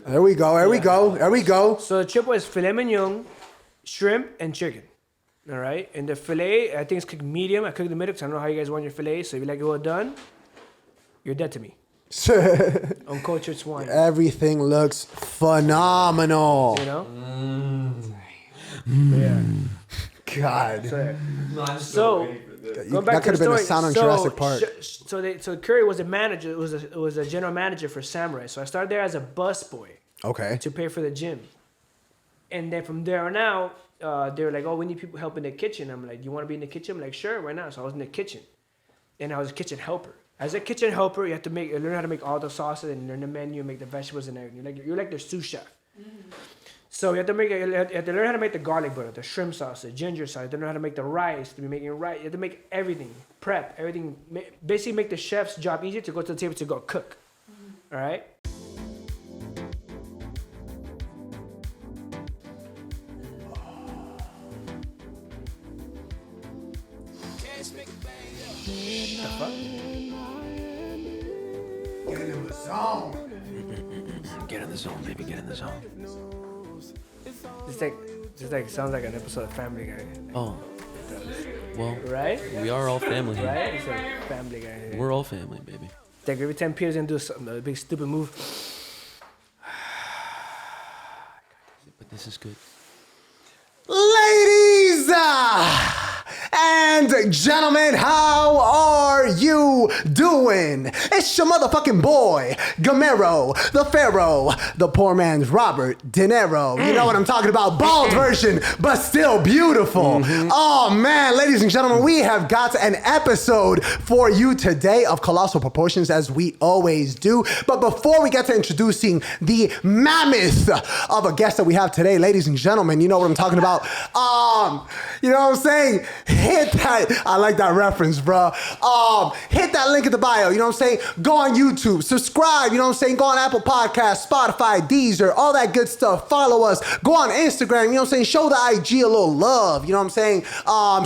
There we go. There we go. There we go. So the chip was filet mignon, shrimp, and chicken. All right. And the filet, I think it's cooked medium. I cooked the middle because I don't know how you guys want your filet. So if you like it well done, you're dead to me. Uncultured swine. Everything looks phenomenal. You know? Yeah. God. So going back that could have been a sound on Jurassic Park. So Curry was a manager. It was a general manager for Samurai. So I started there as a busboy. Okay. To pay for the gym. And then from there on out, they were like, "Oh, we need people help in the kitchen." I'm like, "Do you want to be in the kitchen?" I'm like, "Sure, why not?" So I was in the kitchen, and I was a kitchen helper. As a kitchen helper, you have to learn how to make all the sauces and learn the menu, make the vegetables and everything. You're like their sous chef. Mm-hmm. So you have to learn how to make the garlic butter, the shrimp sauce, the ginger sauce. You have to learn how to make the rice. To be making rice, you have to make everything, prep everything. Basically, make the chef's job easier to go to the table to go cook. Mm-hmm. All right. Get in the zone, baby. Get in the zone. Just like sounds like an episode of Family Guy. Oh. Well, right? We are all family here. Right? It's like Family Guy here. We're all family, baby. Like every time Peter's gonna do something, a big stupid move. But this is good. Ladies and gentlemen, how are you doing? It's your motherfucking boy, Gamero, the Pharaoh, the poor man's Robert De Niro. You know what I'm talking about? Bald version, but still beautiful. Oh man, ladies and gentlemen, we have got an episode for you today of colossal proportions, as we always do. But before we get to introducing the mammoth of a guest that we have today, ladies and gentlemen, you know what I'm talking about. You know what I'm saying? Hit that. I like that reference, bro. Hit that link in the bio. You know what I'm saying? Go on YouTube, subscribe. You know what I'm saying? Go on Apple Podcasts, Spotify, Deezer, all that good stuff. Follow us. Go on Instagram. You know what I'm saying? Show the IG a little love. You know what I'm saying?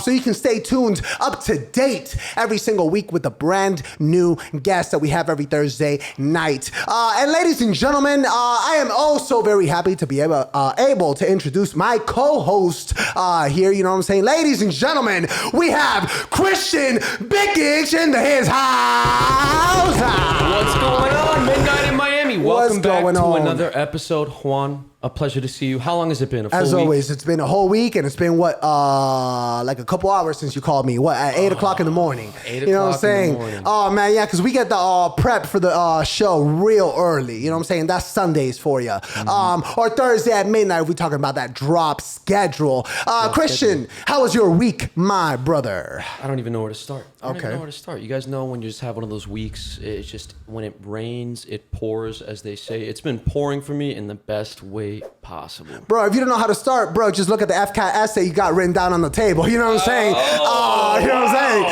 So you can stay tuned, up to date every single week with a brand new guest that we have every Thursday night. And ladies and gentlemen, I am also very happy to be able to introduce my co-host here. You know what I'm saying? Ladies and gentlemen, we have Christian Bickich in his house. What's going on? Midnight in Miami. Welcome back to on? another episode. Juan, a pleasure to see you. How long has it been? As always, it's been a whole week, and it's been like a couple hours since you called me. What, at 8 o'clock in the morning? 8 o'clock you know what I'm saying? in the morning. Oh man, yeah, because we get the prep for the show real early. You know what I'm saying? That's Sundays for you. Or Thursday at midnight if we're talking about that drop schedule. Christian, how was your week, my brother? I don't even know where to start. I don't even Okay. know where to start. You guys know when you just have one of those weeks, it's just when it rains, it pours, as they say. It's been pouring for me in the best way possible. Bro, if you don't know how to start, bro, just look at the FCAT essay you got written down on the table. You know what I'm saying? You know what I'm saying?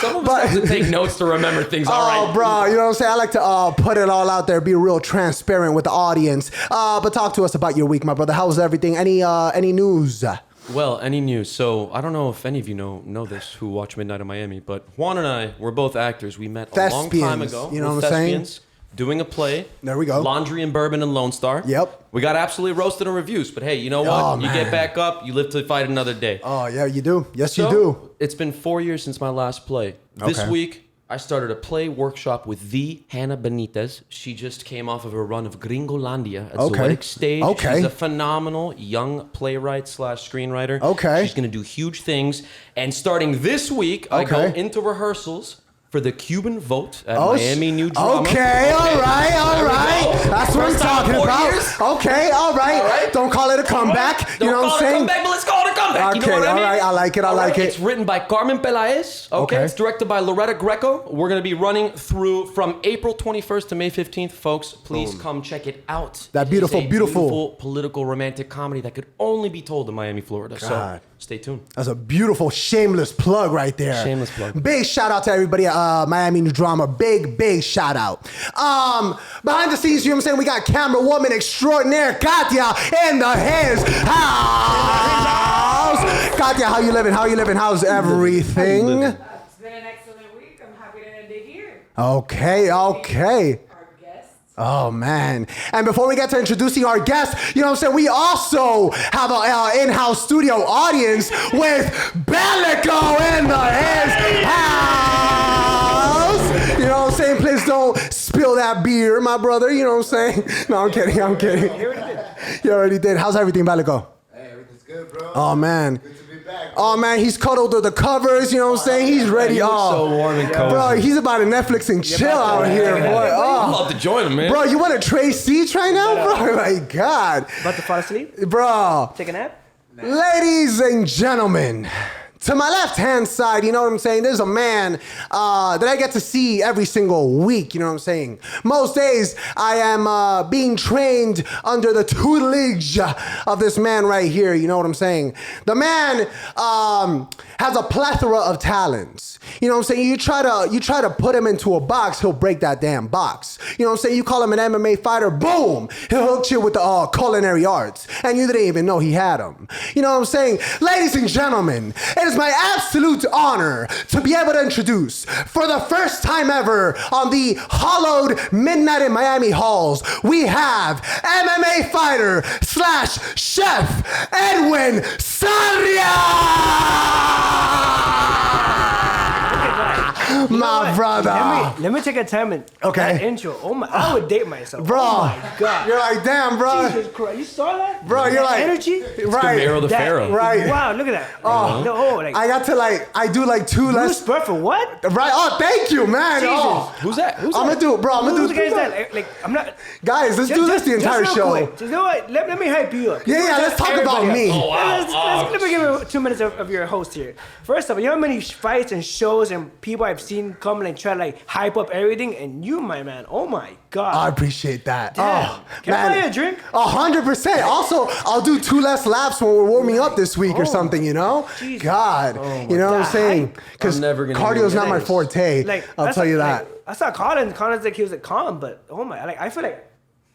Some of us have to take notes to remember things. All right. Bro, you know what I'm saying? I like to put it all out there, be real transparent with the audience. But talk to us about your week, my brother. How was everything? Any news? Well, any news? So I don't know if any of you know this who watch Midnight in Miami, but Juan and I, we're both actors. We met a long time ago. You know We're what I'm saying? thespians, doing a play. There we go. Laundry and Bourbon and Lone Star. Yep. We got absolutely roasted in reviews, but hey, you know what? Oh, you man. get back up, you live to fight another day. Oh, yeah, you do. Yes, So, you do. It's been 4 years since my last play. This Okay. week, I started a play workshop with the Hannah Benitez. She just came off of a run of Gringolandia at Zoetic Stage. Okay. She's a phenomenal young playwright / screenwriter. Okay. She's going to do huge things. And starting this week, I go into rehearsals for the Cuban Vote at Miami New Drama. Okay, all right. That's what I'm talking about. Okay, all right. Don't call it a comeback. You know what I'm saying? Comeback, but let's call it a comeback. Okay, you know what I mean? all right. I like it. I like it. It's written by Carmen Peláez. Okay. It's directed by Loretta Greco. We're going to be running through from April 21st to May 15th, folks. Please come check it out. That It is beautiful, a beautiful political romantic comedy that could only be told in Miami, Florida. God. So stay tuned. That's a beautiful, shameless plug right there. Shameless plug. Big shout out to everybody at Miami New Drama. Big shout out. Behind the scenes, you know what I'm saying? We got camera woman extraordinaire, Katya, in the his house. Katya, how you living? How's everything? It's been an excellent week. I'm happy to be here. Okay. Our guests. Oh, man. And before we get to introducing our guest, you know what I'm saying, we also have an in-house studio audience with Bellico in the house. You know what I'm saying? Please don't spill that beer, my brother. You know what I'm saying? No, I'm kidding. You already did. How's everything, Bellico? Hey, everything's good, bro. Oh, man. Good to be back. Oh, man, he's cuddled to the covers, you know what I'm saying? He's ready. He looks so warm and cozy. Bro, he's about to Netflix and chill out here, boy. I'd Oh. love to join him, man. Bro, you want to trade seats right now, bro? My God. About to fall asleep? Bro, Take a nap? ladies and gentlemen, to my left-hand side, you know what I'm saying? There's a man that I get to see every single week, you know what I'm saying? Most days, I am being trained under the tutelage of this man right here, you know what I'm saying? The man has a plethora of talents. You know what I'm saying? You try to put him into a box, he'll break that damn box. You know what I'm saying? You call him an MMA fighter, boom! He'll hook you with the culinary arts. And you didn't even know he had them. You know what I'm saying? Ladies and gentlemen, it is my absolute honor to be able to introduce, for the first time ever on the hallowed Midnight in Miami halls, we have MMA fighter / chef Edwin Sarria! My brother. Let me take a time and Okay. that intro. Oh my! I would date myself. Bro, Oh my God. you're like, damn, bro. Jesus Christ! You saw that? Bro, you're That like- energy. Right. Gamero the That- Pharaoh. Right. Wow! Look at that. Oh, no, like I got to I do like two Bruce less. Buffer. What? Right. Oh, thank you, man. Jesus. Oh. Who's that? Who's I'm that? gonna do it, bro. I'm Who's gonna the do guys it. that like? I'm not. Guys, let's do this the entire real show. quick, you know what? Let me hype you up. Yeah, let's talk about me. Oh, wow. Let me give you 2 minutes of your host here. First off, you know how many fights and shows and people I've seen come and try to like hype up everything, and you, my man, oh my God. I appreciate that. Damn. Oh, Can I man. buy you a drink? 100%. Also, I'll do 2 less laps when we're warming up this week or something, you know? Jesus. God. You know what I'm God. saying? Because I'm never gonna cardio's do not my this. forte. I'll that's tell you like, that. I saw Colin. Colin's like he was like calm, but oh my, like I feel like,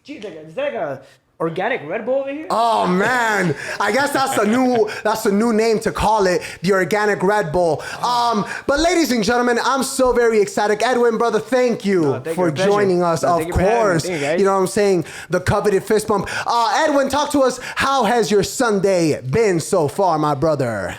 geez, like is that like a organic Red Bull over here? Oh man, I guess that's the new name to call it, the organic Red Bull. But ladies and gentlemen, I'm so very ecstatic. Edwin, brother, thank you thank for you. Pleasure. joining us. No, Of thank you for having me. course, Thank you, guys. you know what I'm saying, the coveted fist bump. Edwin, talk to us. How has your Sunday been so far, my brother?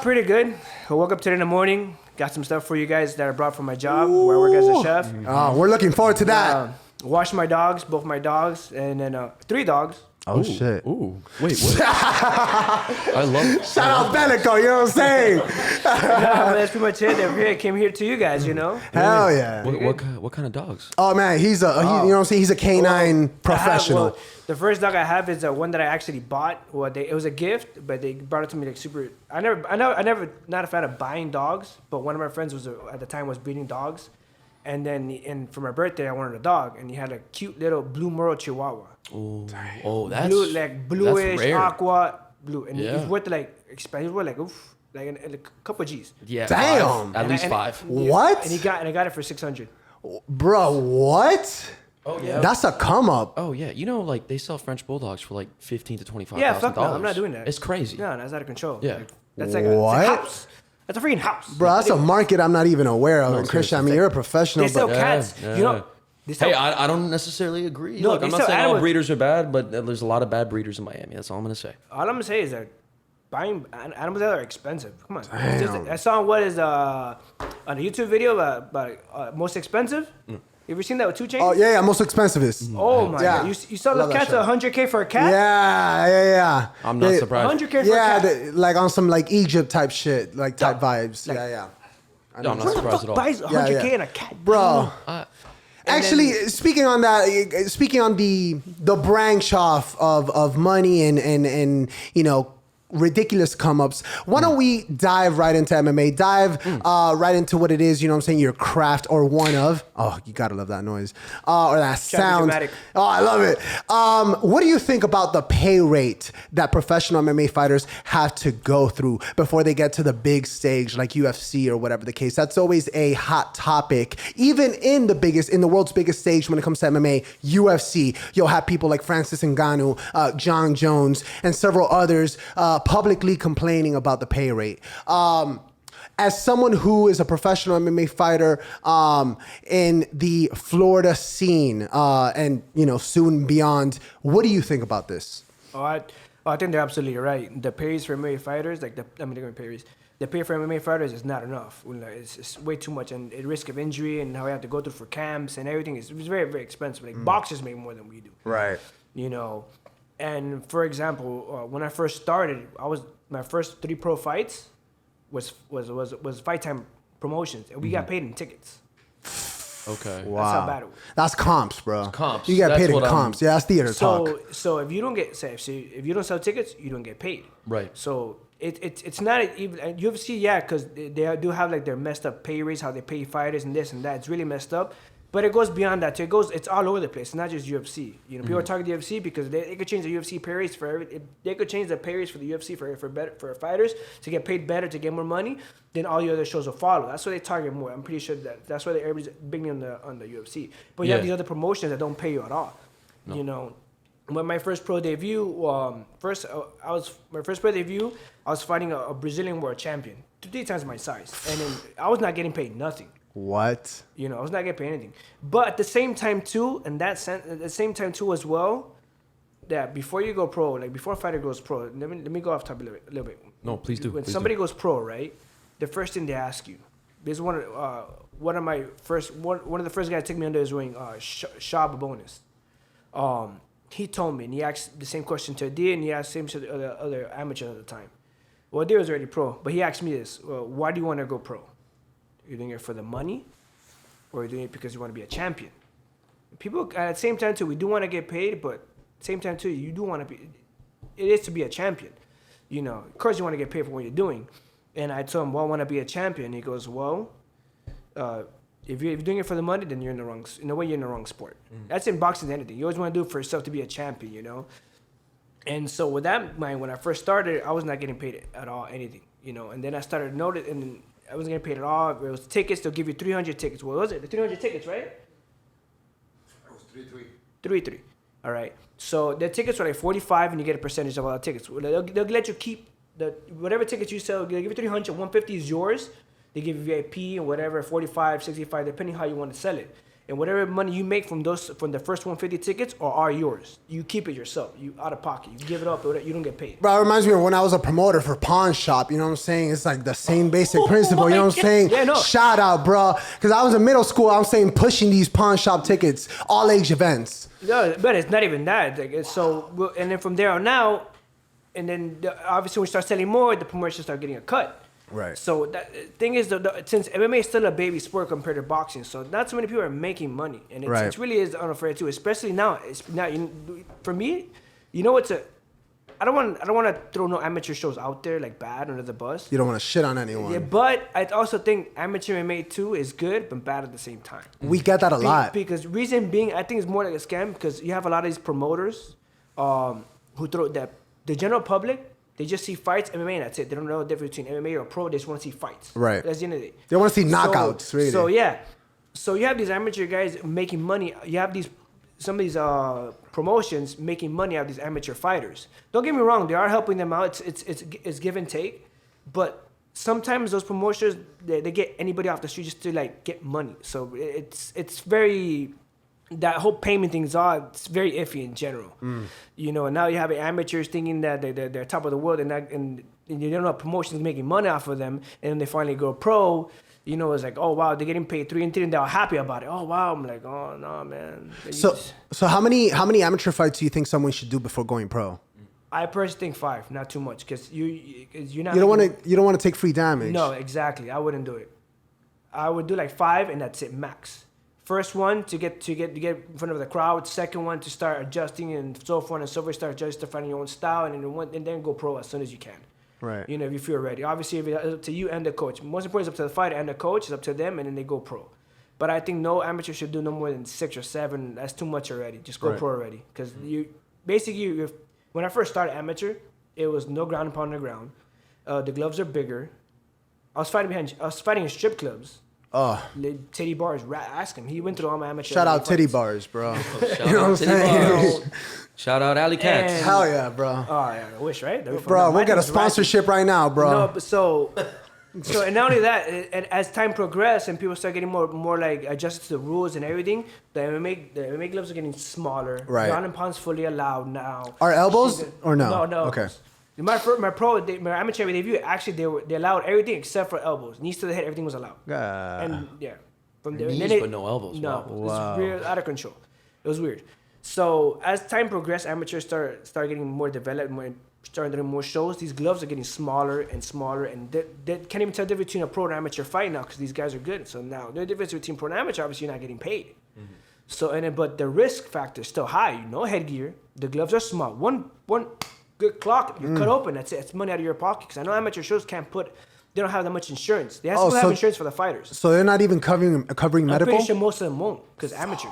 Pretty good. I woke up today in the morning, got some stuff for you guys that I brought from my job, where I work as a chef. We're looking forward to that. Washed my dogs, both my dogs, and then 3 dogs. Oh shit! Ooh, wait, what? I love it. Shout out Bellico, you know what I'm saying? That's pretty much it. I came here to you guys, you know. Hell yeah! What kind of dogs? Oh man, he's you know what I'm saying? He's a canine professional. The first dog I have is one that I actually bought. Well, it was a gift, but they brought it to me like super. I never not a fan of buying dogs, but one of my friends was at the time was breeding dogs, and then for my birthday I wanted a dog, and he had a cute little blue Moro Chihuahua. Oh, that's Blue, like bluish, that's rare. aqua blue, and Yeah. he's worth like he was worth like a couple of G's. Yeah. Damn. At least And- 5. What? And I got it for 600. Bro, what? Oh yeah. That's a come up. Oh yeah. You know, like they sell French bulldogs for like $15,000 to $25,000. Yeah, fuck no, I'm not doing that. It's crazy. No, that's out of control. Yeah. Like, that's like What? it's a house. That's a freaking house. Bro, that's a market I'm not even aware of. And Christian, I mean, you're a professional, They sell but cats. Yeah, You know. yeah. They sell, Hey, I don't necessarily agree. No, Look, they I'm not sell saying all animals. breeders are bad, but there's a lot of bad breeders in Miami. That's all I'm gonna say. all I'm gonna say is that buying animals that are expensive. Come on. It's just, I saw what is on a YouTube video about most expensive. You ever seen that with 2 Chainz? oh yeah, most expensive is. Oh my Yeah. god! You saw Love those that cats show. at 100K for a cat? Yeah. I'm not surprised. 100K for a Yeah, cat. like on some like Egypt type shit, like type vibes. Like- yeah. No, I'm not Who the surprised fuck at all. buys 100K yeah. in a cat? Bro. Actually, then- speaking on that, speaking on the branch off of money and you know, ridiculous come ups, why don't we dive right into MMA, dive right into what it is, you know what I'm saying, your craft or one of. Oh, you gotta love that noise. Or that to be sound. dramatic. Oh, I love it. What do you think about the pay rate that professional MMA fighters have to go through before they get to the big stage like UFC or whatever the case? That's always a hot topic. Even in the world's biggest stage when it comes to MMA, UFC, you'll have people like Francis Ngannou, John Jones, and several others publicly complaining about the pay rate. as someone who is a professional MMA fighter in the Florida scene and soon beyond, what do you think about this? I think they're absolutely right. The pays for MMA fighters, they're going to pay. The pay for MMA fighters is not enough. It's way too much, and the risk of injury and how we have to go through for camps and everything is very, very expensive. Like boxers make more than we do. Right. And for example, when I first started, my first 3 pro fights was Fight Time Promotions, and we got paid in tickets. Okay. Wow. That's how bad it was. That's comps, bro. Comps. You get That's paid in what comps. Yeah, that's theater talk. So if you don't if you don't sell tickets, you don't get paid. Right. So it's not even UFC, yeah, because they do have like their messed up pay rates, how they pay fighters and this and that. It's really messed up. But it goes beyond that too. It's all over the place. It's not just UFC. People are talking the UFC because they could change the UFC pay rates for everything. They could change the pay rates for the UFC for fighters to get paid better, to get more money. Then all the other shows will follow. That's what they target more. I'm pretty sure that's why everybody's big on the UFC. But you have these other promotions that don't pay you at all. No. When my first pro debut, I was fighting a Brazilian world champion, 3 times my size, and then I was not getting paid nothing. What? I was not getting paid anything. But at the same time too, as well, that before you go pro, like before a fighter goes pro, let me go off topic a little bit. No, please do. When somebody goes pro, right, the first thing they ask you, this is one of the first guys that took me under his wing, Shab Bonus. He told me, and he asked the same question to Adir, and he asked the same to the other amateurs at the time. Well, Adir was already pro, but he asked me this: why do you want to go pro? You're doing it for the money, or you're doing it because you want to be a champion? People at the same time too, we do want to get paid, but at the same time too, you do want to be. It is to be a champion, Of course, you want to get paid for what you're doing. And I told him, well, I want to be a champion. He goes, well, if you're doing it for the money, then you're in the wrong. In a way, you're in the wrong sport. That's in boxing and anything. You always want to do it for yourself to be a champion, And so with that in mind, when I first started, I was not getting paid at all, anything, And then I started noticing, and I wasn't getting paid at all. It was tickets. They'll give you 300 tickets. What was it? The 300 tickets, right? It was 3-3. 3-3. All right. So the tickets were like 45, and you get a percentage of all the tickets. They'll let you keep whatever tickets you sell. They'll give you 300. 150 is yours. They give you VIP and whatever, 45, 65, depending how you want to sell it. And whatever money you make from the first 150 tickets are yours. You keep it yourself. You out of pocket. You give it up. You don't get paid. Bro, it reminds me of when I was a promoter for Pawn Shop. You know what I'm saying? It's like the same basic principle. You know what I'm saying? Yeah, no. Shout out, bro. Because I was in middle school. I was saying pushing these Pawn Shop tickets, all age events. No, but it's not even that. And then from there on out, and then obviously when we start selling more, the promotions start getting a cut. Right. So the thing is, since MMA is still a baby sport compared to boxing, so not so many people are making money, and it really is unfair too. Especially now, for me, I don't want to throw no amateur shows out there like bad under the bus. You don't want to shit on anyone. Yeah, but I also think amateur MMA too is good but bad at the same time. We get that a lot. Because reason being, I think it's more like a scam because you have a lot of these promoters who throw that the general public. They just see fights, MMA, and that's it. They don't know the difference between MMA or pro. They just want to see fights. Right. That's the end of the day. They want to see knockouts, really. So, yeah. So, you have these amateur guys making money. You have some of these promotions making money out of these amateur fighters. Don't get me wrong. They are helping them out. It's give and take. But sometimes those promotions, they get anybody off the street just to, get money. So, it's very... That whole payment thing it's very iffy in general. And now you have amateurs thinking that they're top of the world and you don't know promotions making money off of them, and then they finally go pro. It's like, oh wow, they're getting paid 3 and 3, and they're all happy about it. Oh wow, I'm like, oh no, man. So how many amateur fights do you think someone should do before going pro? I personally think 5, not too much, because you're not. You don't want to take free damage. No, exactly. I wouldn't do it. I would do 5, and that's it, max. First one to get in front of the crowd. Second one to start adjusting and so forth and so forth. Start adjusting to finding your own style, and then go pro as soon as you can. Right. If you feel ready. Obviously, if it's up to you and the coach. Most important is up to the fighter and the coach. It's up to them, and then they go pro. But I think no amateur should do no more than 6 or 7. That's too much already. Just go pro already. Because when I first started amateur, it was no ground and pound on the ground. The gloves are bigger. I was fighting in strip clubs. Oh. Titty Bars, ask him. He went through all my amateur. Shout out Titty Bars, bro. You know what I'm saying? Shout out Alley Cats. Hell yeah, bro. Oh, yeah, I wish, right? Bro, we'll get a sponsorship right now, bro. No, but so So and not only that, and as time progressed and people start getting more like adjusted to the rules and everything, the MMA gloves are getting smaller. Right. Ground and pound's fully allowed now. Are elbows or no? No. Okay. My amateur debut, actually they allowed everything except for elbows. Knees to the head, everything was allowed. And yeah, from there. Knees, but no elbows. No, Wow. it's real out of control. It was weird. So as time progressed, amateurs start getting more developed, starting to do more shows. These gloves are getting smaller and smaller, and they can't even tell the difference between a pro and amateur fight now because these guys are good. So now the difference between pro and amateur, obviously, you're not getting paid. Mm-hmm. So but the risk factor is still high. No headgear. The gloves are small. One good clock, you cut open. That's it. It's money out of your pocket. Because I know amateur shows they don't have that much insurance. They have to have insurance for the fighters. So they're not even covering I'm medical? pretty sure most of them won't because amateur.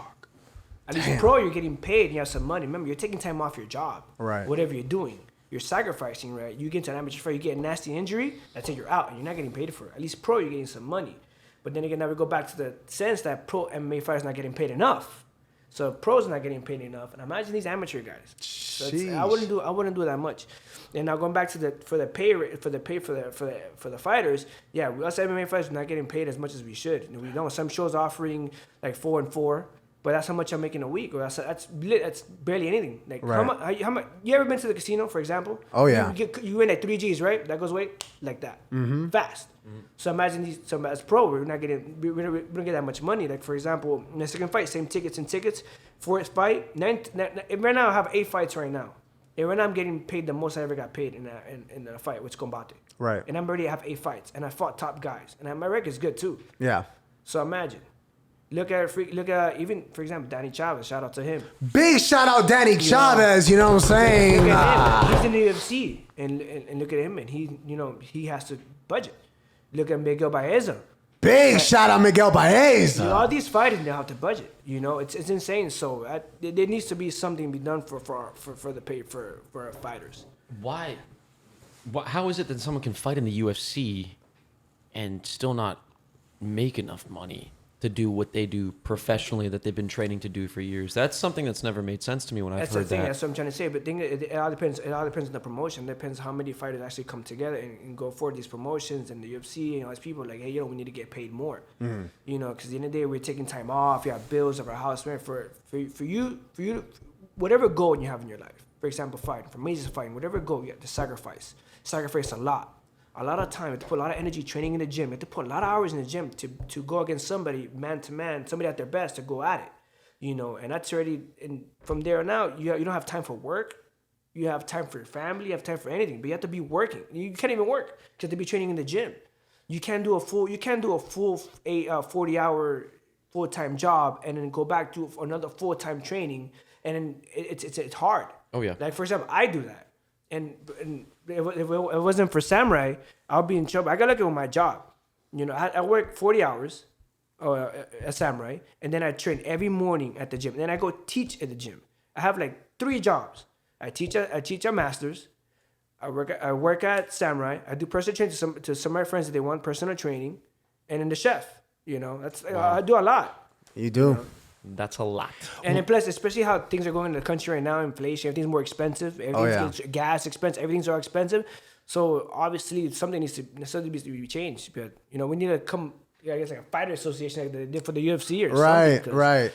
At least pro, you're getting paid and you have some money. Remember, you're taking time off your job. Right. Whatever you're doing. You're sacrificing, right? You get into an amateur fight, you get a nasty injury, that's it, you're out, and you're not getting paid for it. At least pro, you're getting some money. But then again, now we go back to the sense that pro MMA fighters not getting paid enough. So pros not getting paid enough, and imagine these amateur guys. So I wouldn't do that much. And now going back to the pay for the fighters, yeah, us MMA fighters are not getting paid as much as we should. We know some shows offering like 4 and 4. But that's how much I'm making a week, or that's barely anything. Like right. how much? You ever been to the casino, for example? Oh yeah. You win at 3 Gs, right? That goes away like that, fast. Mm-hmm. So imagine these. So as pro, we don't get that much money. Like for example, in the second fight, same tickets. Fourth fight, right now I have 8 fights right now. And right now I'm getting paid the most I ever got paid in a fight, which is COMBATE. Right. And I'm already have 8 fights, and I fought top guys, and my record's good too. Yeah. So imagine. Look at even, for example, Danny Chavez. Shout out to him. Big shout out Danny Chavez. You know what I'm saying? Look at him. He's in the UFC, and look at him, and he has to budget. Look at Miguel Baeza. Big shout out Miguel Baeza. All these fighters now have to budget. It's insane. So there needs to be something be done for the pay for our fighters. Why? How is it that someone can fight in the UFC and still not make enough money to do what they do professionally that they've been training to do for years? That's something that's never made sense to me when I've heard that. That's what I'm trying to say. But it all depends. It all depends on the promotion. It depends how many fighters actually come together and go for these promotions and the UFC. As people like, hey, we need to get paid more. Mm. Because at the end of the day, we're taking time off. You have bills of our house, man. For you, whatever goal you have in your life. For example, fighting. For me, it's fighting. Whatever goal you have to sacrifice. Sacrifice a lot. A lot of time, you have to put a lot of energy training in the gym. You have to put a lot of hours in the gym to go against somebody, man to man, somebody at their best to go at it, And that's already, and from there on out, you don't have time for work. You have time for your family. You have time for anything, but you have to be working. You can't even work. You have to be training in the gym. You can't do a full 40-hour full-time job and then go back to another full-time training, and then it's hard. Oh yeah. Like for example, I do that. And if it wasn't for Samurai, I'll be in trouble. I got lucky with my job. I work 40 hours at Samurai, and then I train every morning at the gym. And then I go teach at the gym. I have like 3 jobs. I teach at Masters. I work at Samurai. I do personal training to some of my friends that they want personal training, and then the chef. That's wow. I do a lot. You do. That's a lot. And then plus, especially how things are going in the country right now, inflation, everything's more expensive. Gas expensive, everything's all expensive. So obviously, something needs to be changed. But we need to come, I guess, like a fighter association like they did for the UFC or something. Right.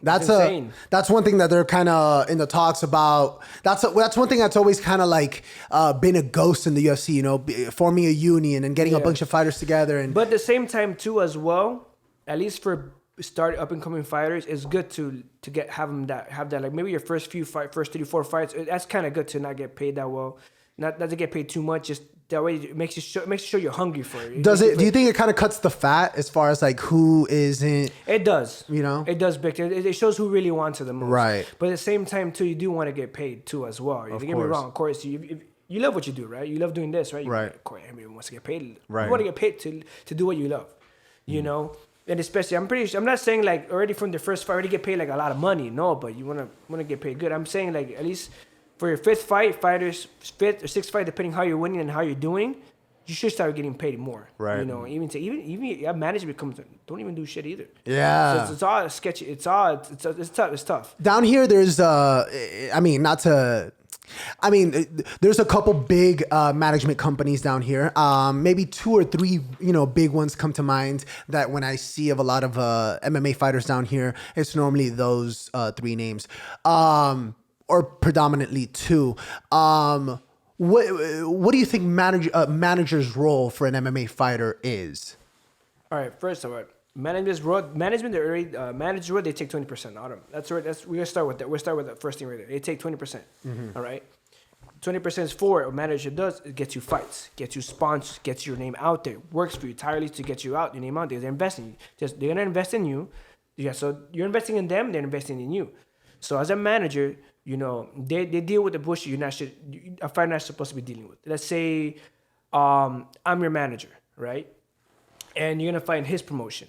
That's insane. That's one thing that they're kind of in the talks about. That's one thing that's always kind of like been a ghost in the UFC. Forming a union and getting a bunch of fighters together. But at the same time too, as well, at least for start up and coming fighters, it's good to have that like maybe your first 3-4 fights. That's kind of good to not get paid that well, not to get paid too much. Just that way it makes you sure you're hungry for it. Do you think it kind of cuts the fat as far as like who isn't? It does. It does. It shows who really wants it the most. Right. But at the same time too, you do want to get paid too as well. Don't get me wrong. Of course, you love what you do, right? You love doing this, right? Right. Of course, everyone wants to get paid. Right. You want to get paid to do what you love. And especially, I'm not saying like already from the first fight already get paid like a lot of money. No, but you wanna get paid good. I'm saying like at least for your fifth or sixth fight, depending how you're winning and how you're doing, you should start getting paid more. Right. Even management comes, don't even do shit either. Yeah. So it's all sketchy. It's tough. It's tough. Down here, there's not to I mean, there's a couple big management companies down here. Maybe 2 or 3, big ones come to mind that when I see of a lot of MMA fighters down here, it's normally those 3 names, or predominantly 2. What do you think manager's role for an MMA fighter is? All right, first of all, management, they already manager's role, they take 20% out of them. That's right. We're gonna start with that. We'll start with that first thing right there. They take 20%. All right. 20% is for what a manager does. It gets you fights, gets you sponsors, gets your name out there. Works for you tirelessly to get you out, your name out there. They're investing in you. They're gonna invest in you. Yeah. So you're investing in them. They're investing in you. So as a manager, they deal with the bullshit a fighter not supposed to be dealing with. Let's say I'm your manager, right? And you're gonna fight in his promotion.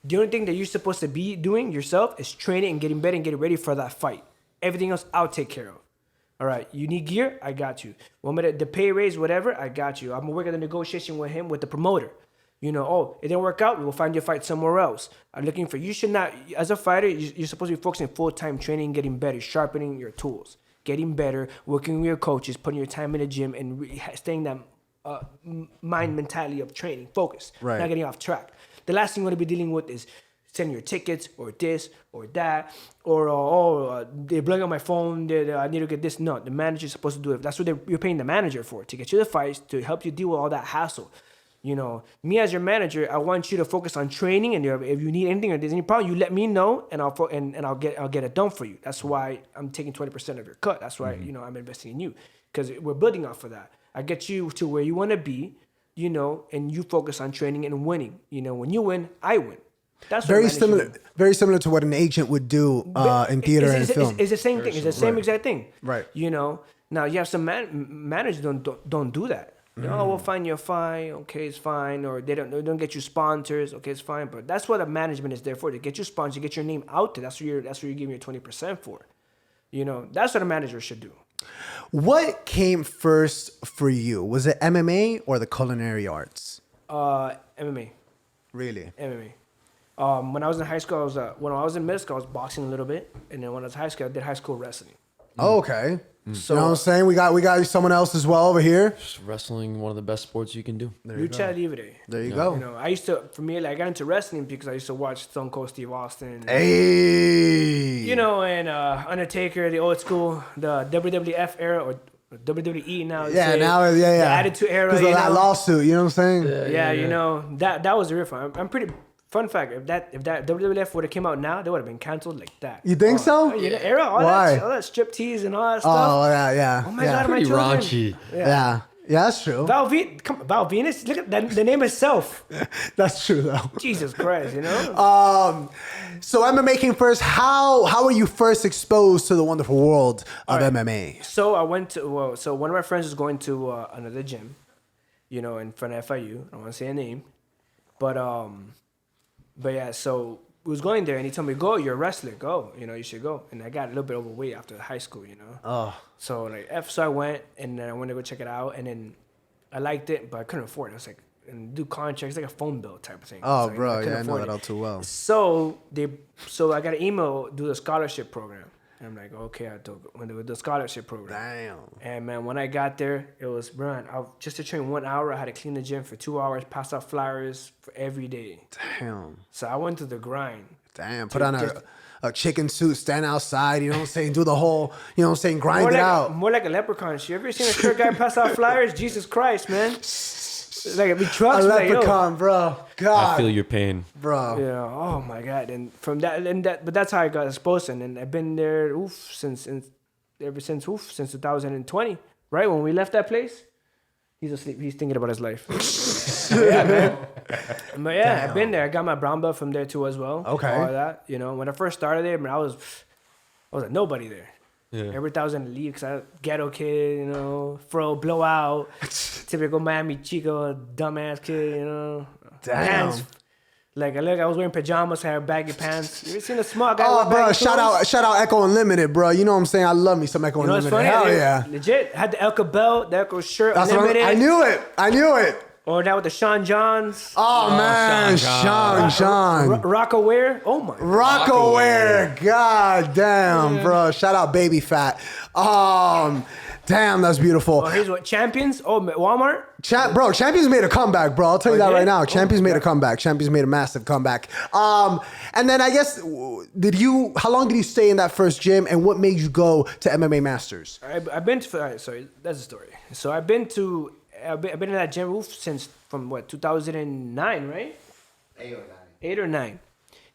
The only thing that you're supposed to be doing yourself is training and getting better and getting ready for that fight. Everything else, I'll take care of. All right, you need gear, I got you. Want me the pay raise, whatever, I got you. I'm gonna work on the negotiation with him, with the promoter. It didn't work out, we will find you a fight somewhere else. I'm looking for, you should not, as a fighter, you're supposed to be focusing full-time training, getting better, sharpening your tools, getting better, working with your coaches, putting your time in the gym, and staying that mind mentality of training, focus, right. Not getting off track. The last thing you want to be dealing with is sending your tickets or this or that or they're blowing up my phone. I need to get this. No, the manager's supposed to do it. That's what you're paying the manager for, to get you the fights, to help you deal with all that hassle. Me as your manager, I want you to focus on training, and if you need anything or there's any problem, you let me know, and I'll get it done for you. That's why I'm taking 20% of your cut. That's why I'm investing in you, because we're building off of that. I get you to where you want to be, and you focus on training and winning. When you win, I win. That's very similar. Very similar to what an agent would do in theater and film. It's the same thing. It's the same exact thing. Right. Now you have some managers don't do that. We'll find you a fight. Okay, it's fine. Or they don't get you sponsors. Okay, it's fine. But that's what a management is there for, to get you sponsors, get your name out there. That's what you're giving your 20% for. That's what a manager should do. What came first for you? Was it MMA or the culinary arts? MMA. Really? MMA. When I was in high school, when I was in middle school, I was boxing a little bit, and then when I was in high school, I did high school wrestling. Oh, okay. So, you know what I'm saying? We got someone else as well over here. Just wrestling, one of the best sports you can do. Lucha Libre. There you go. I used to, I got into wrestling because I used to watch Stone Cold Steve Austin. Hey. And Undertaker, the old school, the WWF era, or WWE now. Yeah, now. The Attitude Era. Because of that lawsuit, you know what I'm saying? Yeah. That was the real fun. I'm pretty. Fun fact: if that WWF would have came out now, they would have been canceled like that. You think so? Era, all that strip tease and all that stuff. Oh yeah. Oh my God, my children. Raunchy. Yeah, that's true. Val Venus. Look at the name itself. That's true though. Jesus Christ, So MMA came first. How were you first exposed to the wonderful world of MMA? So I went to so one of my friends was going to another gym, in front of FIU. I don't want to say a name, but yeah, so we was going there, and he told me, "Go, you're a wrestler. Go, you should go." And I got a little bit overweight after high school, Oh. So so I went, and then I went to go check it out, and then I liked it, but I couldn't afford it. It was like, and do contracts, like a phone bill type of thing. Oh, so, bro, I know it. that all too well. So I got an email, do the scholarship program. And I'm like, okay, I went to the scholarship program. Damn. And man, when I got there, it was, just to train 1 hour, I had to clean the gym for 2 hours, pass out flyers for every day. Damn. So I went to the grind. Damn. Put on a chicken suit, stand outside, you know what I'm saying? Do the whole, grind it out. More like a leprechaun. You ever seen a short guy pass out flyers? Jesus Christ, man. Like it'd be trucks. A leprechaun, bro. God. I feel your pain, bro. Yeah. Oh my God. And from but that's how I got exposed. And I've been there since 2020. Right when we left that place, he's asleep. He's thinking about his life. Yeah, man. But yeah, I've been there. I got my brown belt from there too as well. Okay. All of that. When I first started there, man, I was like nobody there. Yeah. Every time I was in the league, because I was a ghetto kid, fro, blowout, typical Miami Chico, dumbass kid, Damn. Pants. I was wearing pajamas, I had baggy pants. You ever seen a small guy Oh, wear bro, baggy clothes? shout out Echo Unlimited, bro. You know what I'm saying? I love me some Echo You know what's Unlimited. funny? Hell yeah. Legit. Had the Elka belt, the Elka shirt, That's what Unlimited. I knew it. Or now with the Sean Johns. Oh, man, Sean. Rocco Ware. Oh my. Rocco Ware. God damn, bro. Shout out Baby Fat. Damn, that's beautiful. Oh, here's what Champions. Oh, Walmart. Champions made a comeback, bro. I'll tell you that right now. Champions made yeah. a comeback. Champions made a massive comeback. And then I guess, how long did you stay in that first gym, and what made you go to MMA Masters? I've been to. All right, sorry, that's the story. So I've been in that gym roof since from 2009, right? 8 or 9,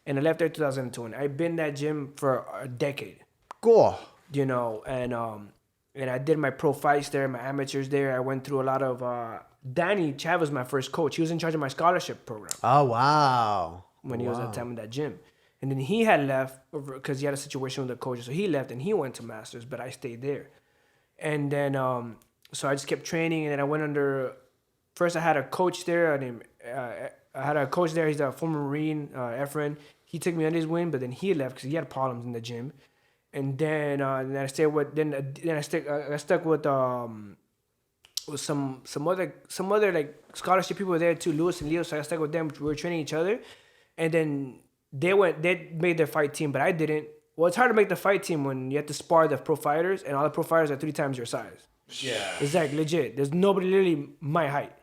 and I left there 2002. And I've been in that gym for a decade. Cool. You know, and I did my pro fights there, my amateurs there. I went through a lot of. Danny Chav was my first coach. He was in charge of my scholarship program. Oh, wow. When he was at the time in that gym. And then he had left because he had a situation with the coaches. So he left and he went to Masters, but I stayed there. And then, so I just kept training. And then I went under, first I had a coach there. He's a former Marine, Efren. He took me under his wing, but then he left because he had problems in the gym. And then I stayed with, I stuck with some other like scholarship people were there too, Lewis and Leo. So I stuck with them. We were training each other, and then they made their fight team, but I didn't. Well, it's hard to make the fight team when you have to spar the pro fighters, and all the pro fighters are 3 times your size. Yeah. It's like legit. There's nobody literally my height.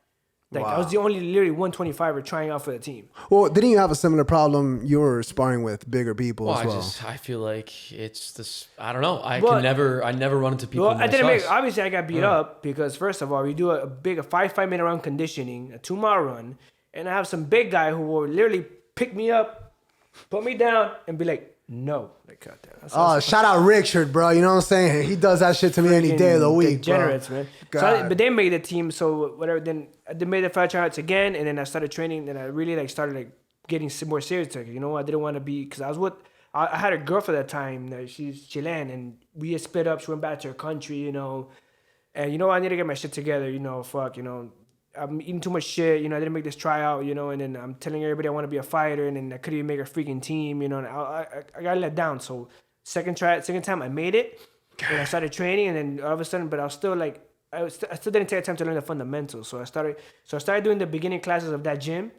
Like Wow. I was the only literally 125er trying out for the team. Well, didn't you have a similar problem? You were sparring with bigger people as well. I feel like it's this. I don't know. I Well, never run into people. Well, my I didn't size. obviously I got beat up because first of all, we do a 5-minute round conditioning, a 2-mile run, and I have some big guy who will literally pick me up, put me down, and be like, no. Like, God damn. Oh, shout out Richard, bro. You know what I'm saying? He does that shit to me any day of the week, Degenerates, bro. man. God. But they made the team, so whatever. Then they made the fight tryouts again, and then I started training, and I really started getting more serious. Like, you know, I didn't want to be, because I had a girl for that time. She's Chilean, and we had split up. She went back to her country, you know. And, you know, I need to get my shit together, you know, I'm eating too much shit, you know, I didn't make this tryout, you know, and then I'm telling everybody I want to be a fighter, and then I couldn't even make a freaking team, you know, and I got let down. So second time I made it, and I started training, and then all of a sudden, but I was still like, I still didn't take time to learn the fundamentals. So I started doing the beginning classes of that gym,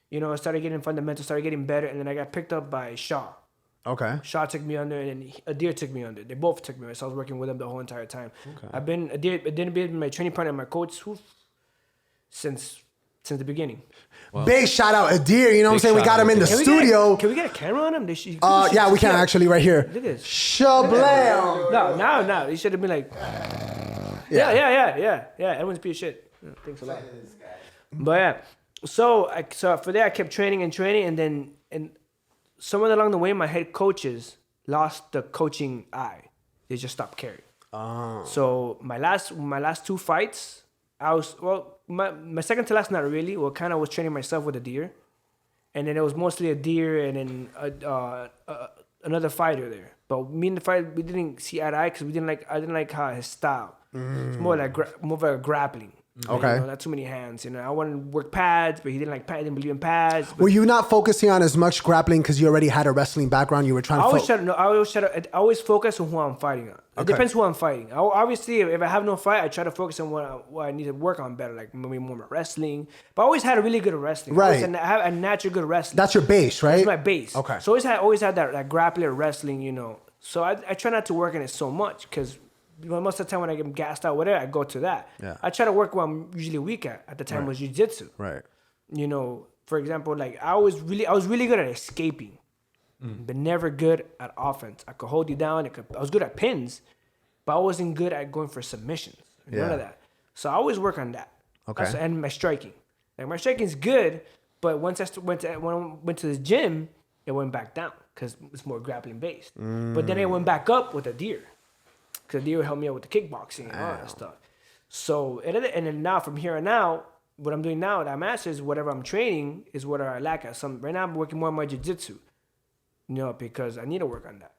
you know, I started getting fundamentals, started getting better, and then I got picked up by Shaw. Okay. Shaw took me under, and then Adir took me under. They both took me under, so I was working with them the whole entire time. Okay. Adir been my training partner and my coach since the beginning. Well, big shout out Adir, you know what I'm saying? We got him in the studio. Can we get a camera on him? Yeah, we can actually right here. Look at this. Shablam. No. He should have been like, yeah. Everyone's a piece of shit. Yeah, thanks a lot. But yeah, so for that I kept training, and then somewhere along the way, my head coaches lost the coaching eye. They just stopped caring. Oh. So my last 2 fights, I was my second to last, not really. Well, kind of was training myself with a deer, and then it was mostly a deer and then another fighter there. But me and the fighter, we didn't see eye to eye because I didn't like his style. It's more of a grappling. Okay. You know, not too many hands. You know, I wanted to work pads, but he didn't like pads. Didn't believe in pads. Were you not focusing on as much grappling because you already had a wrestling background? You were trying to. I always focus on who I'm fighting on. It depends who I'm fighting. Obviously, if I have no fight, I try to focus on what I need to work on better, like maybe more wrestling. But I always had a really good wrestling. Right. I have a natural good wrestling. That's your base, right? That's my base. Okay. So always had that grappler wrestling, you know. So I try not to work in it so much because most of the time when I get gassed out, whatever, I go to that. Yeah. I try to work what I'm usually weak at the time was jiu-jitsu. Right. You know, for example, like I was really good at escaping, but never good at offense. I could hold you down. I was good at pins, but I wasn't good at going for submissions. None of that. So I always work on that. Okay. And my striking. Like my striking is good, but once when I went to the gym, it went back down because it's more grappling based. But then it went back up with a deer. Because Deer helped me out with the kickboxing and all that stuff. So, and then now from here on out, what I'm doing now at Masters, whatever I'm training is what I lack at. Right now I'm working more on my jiu-jitsu, you know, because I need to work on that.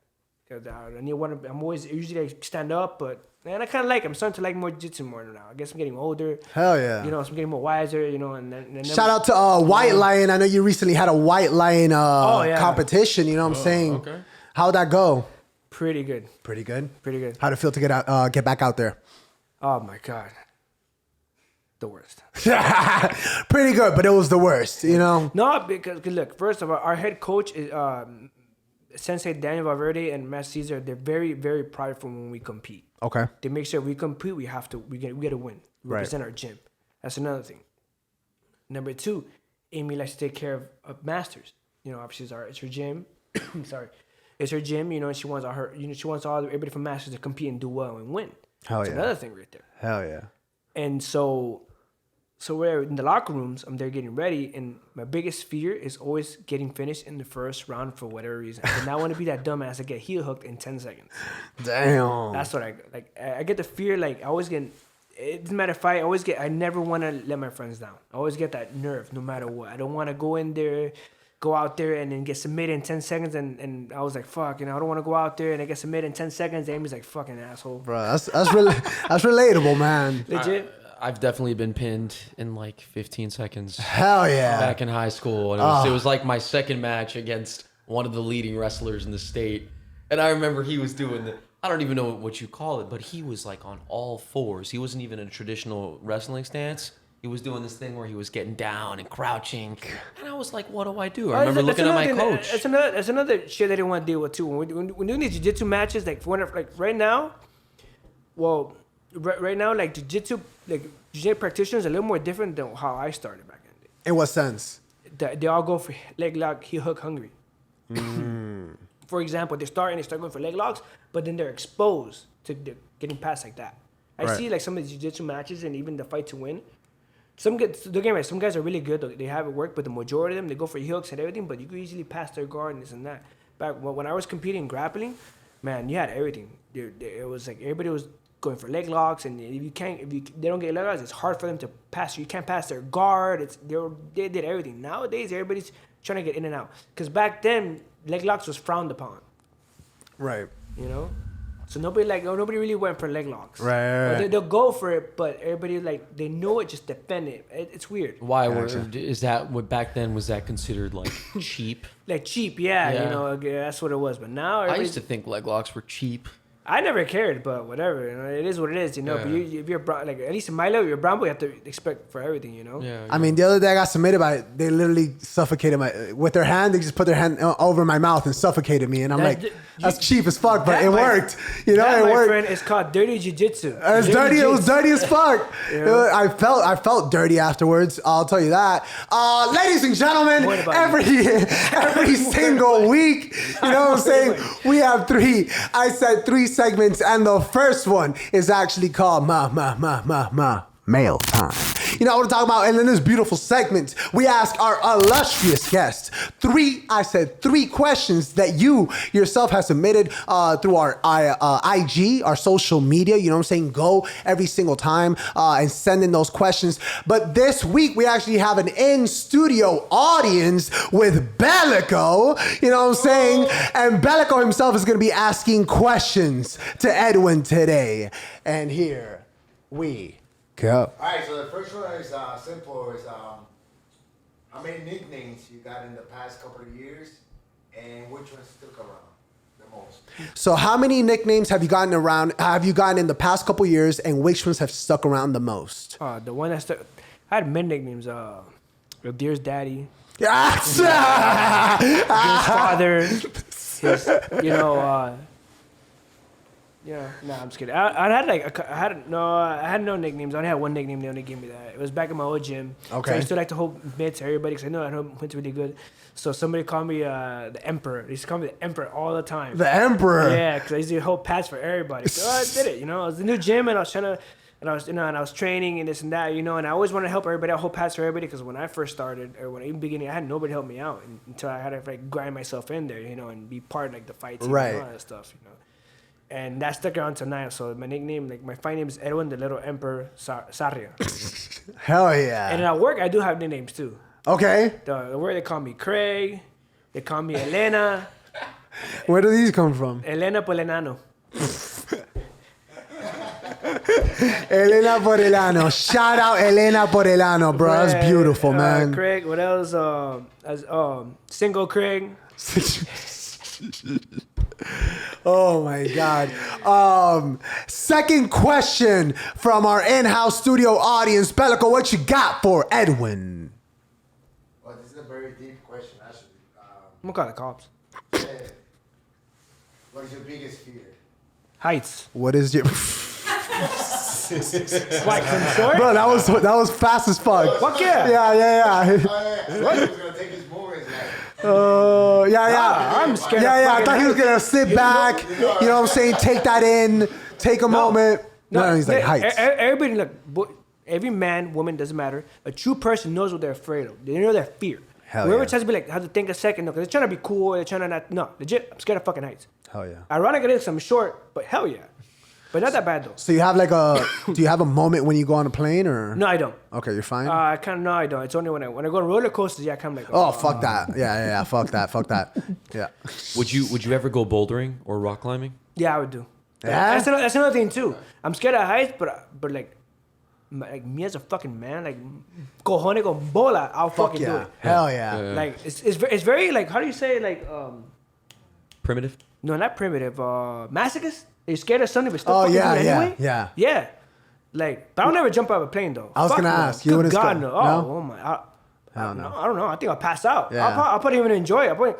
Because I'm always usually stand up, but man, I'm starting to like more jiu-jitsu more now. I guess I'm getting older. Hell yeah. You know, so I'm getting more wiser, you know, and then shout out to White Lion. I know you recently had a White Lion competition, you know what I'm saying? Okay. How'd that go? Pretty good. Pretty good? Pretty good. How'd it feel to get back out there? Oh my God. the worst. Pretty good, but it was the worst, you know? No, because look, first of all, our head coach is Sensei Daniel Valverde and Matt Caesar. They're very, very prideful when we compete. Okay. They make sure we compete. We get to win. We Right. represent our gym. That's another thing. Number 2, Amy likes to take care of masters. You know, obviously it's her gym. Sorry, it's her gym. You know, and she wants everybody from masters to compete and do well and win. Hell That's yeah. another thing right there. Hell yeah. And so we're in the locker rooms. I'm there getting ready, and my biggest fear is always getting finished in the first round for whatever reason. I do not want to be that dumbass that get heel hooked in 10 seconds. Damn. That's what I like. I get the fear. Like I always get. It doesn't matter if I never want to let my friends down. I always get that nerve, no matter what. I don't want to go out there and then get submitted in 10 seconds. And I was like, fuck, I don't want to go out there and I get submitted in 10 seconds. Amy's like, fucking asshole. Bro, that's relatable, man. Legit. I've definitely been pinned in like 15 seconds Hell yeah. back in high school. And it was like my second match against one of the leading wrestlers in the state. And I remember he was doing I don't even know what you call it, but he was like on all fours. He wasn't even in a traditional wrestling stance. He was doing this thing where he was getting down and crouching. And I was like, what do I do? I remember looking at my coach. That's another shit I didn't want to deal with too. When doing these jiu-jitsu matches, like right now, right now, like jiu-jitsu practitioners are a little more different than how I started back in the day. In what sense? They all go for leg lock, heel hook hungry. For example, they start going for leg locks, but then they're exposed to getting past like that. I Right. see like some of the jiu-jitsu matches and even the fight to win. Some guys are really good. They have it work, but the majority of them, they go for heel hooks and everything, but you could easily pass their guard and this and that. Back when I was competing in grappling, man, you had everything. It was like everybody was going for leg locks, and if they don't get leg locks, it's hard for them to pass you. You can't pass their guard. They did everything. Nowadays, everybody's trying to get in and out. Because back then, leg locks was frowned upon. Right. You know? So nobody really went for leg locks. Right. They'll go for it, but everybody they know it, just defend it. It's weird. Why Gotcha. is that what back then was that considered like cheap? Like cheap, yeah. Yeah. You know, that's what it was. But now I used to think leg locks were cheap. I never cared, but whatever. You know, it is what it is. You know, Yeah. but if you're at least in my level, you're brown boy, you have to expect for everything. You know. Yeah. I mean, the other day I got submitted by, they literally suffocated with their hand. They just put their hand over my mouth and suffocated me. And I'm that's cheap as fuck, but it worked. You know, that, it my worked. friend, is called dirty jiu-jitsu. It was dirty. It was dirty as fuck. Yeah. I felt dirty afterwards. I'll tell you that. Ladies and gentlemen, What about every single week, you know what I'm saying? We have I said 3 segments, and the first one is actually called Mail Time. You know what I'm talking about? And in this beautiful segment, we ask our illustrious guests 3 questions that you yourself have submitted through our IG, our social media. You know what I'm saying? Go every single time and send in those questions. But this week, we actually have an in-studio audience with Bellico. You know what I'm saying? And Bellico himself is going to be asking questions to Edwin today. And here we go. All right, so the first one is simple. Is how many nicknames you got in the past couple of years, and which ones stuck around the most? So how many nicknames have you gotten in the past couple years, and which ones have stuck around the most? The one that stuck. I had many nicknames. Deer's daddy, Yes! Deer's father. I'm just kidding. I had no nicknames. I only had one nickname. They only gave me that. It was back in my old gym. Okay. So I used to like to hold mitts to everybody because I know mitts really good. So somebody called me the Emperor. They used to call me the Emperor all the time. The Emperor. Yeah, because I used to hold pads for everybody. So I did it. You know, it was a new gym, and I was trying to. And I was training and this and that, you know, and I always wanted to help everybody. I hold pads for everybody because when I first started, or when in the beginning, I had nobody help me out until I had to grind myself in there, you know, and be part of the fights and Right. all that stuff, you know. And that stuck around till now. So my nickname, my fight name is Edwin the Little Emperor Sarria. Hell yeah. And at work, I do have nicknames too. Okay. The word they call me Craig, they call me Elena, Where do these come from? Elena Polenano. Elena Porelano. Shout out Elena Porelano, bro. That's beautiful, man. Craig, what else? Single Craig. Oh my God. Second question from our in-house studio audience. Bellico, what you got for Edwin? Well, this is a very deep question, actually. I'm gonna call the cops. What is your biggest fear? Heights. What is your... Like from short? Bro, that was fast as fuck. Fuck yeah. Yeah. Oh, yeah. He was going to take his movements like... Yeah. I'm scared. Yeah. I of thought he was going to sit back, you know what I'm saying, take that in, take a moment. No, he's like, heights. Everybody, look, every man, woman, doesn't matter. A true person knows what they're afraid of. They know their fear. Hell Whoever yeah. tries to be like, have to think a second, no, because they're trying to be cool, they're trying to not, no, legit, I'm scared of fucking heights. Hell yeah. Ironic it is, I'm short, but hell yeah. But not that bad though. So you have like do you have a moment when you go on a plane or? No, I don't. Okay, you're fine? I kind of, no, I don't. It's only when I go on roller coasters, yeah, I kind of like, Oh, fuck that. Yeah. Fuck that. Yeah. Would you ever go bouldering or rock climbing? yeah, I would do. Yeah? That's another thing too. I'm scared of heights, but like me as a fucking man, like cojones con bola, I'll Fuck fucking do yeah. it. Hell yeah. Like it's very like, how do you say, like Primitive? no, not primitive, masochist. You're scared of something, but still Oh, fucking yeah, do it yeah, anyway. yeah. Like, but I'll never jump out of a plane though. I was Fuck gonna no. ask, you Good wouldn't God, sc- no. no? Oh my. Hell no. I don't know. I think I'll pass out. Yeah. I'll probably even enjoy it. I'll probably,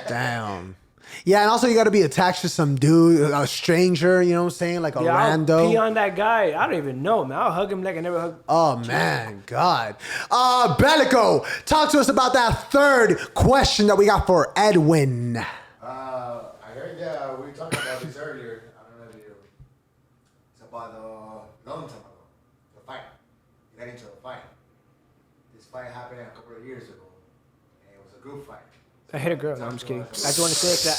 Damn. Yeah, and also you got to be attached to some dude, a stranger, you know what I'm saying? Like a yeah, I'll rando. pee on that guy. I don't even know, man. I'll hug him like I never hugged. Oh man, God. Bellico, talk to us about that third question that we got for Edwin. I heard we were talking about this earlier. I don't know if you... It's about a long time ago. The fight. You got into a fight. This fight happened a couple of years ago. And it was a good fight. I hit a girl. No, I'm just kidding. I just want to say that.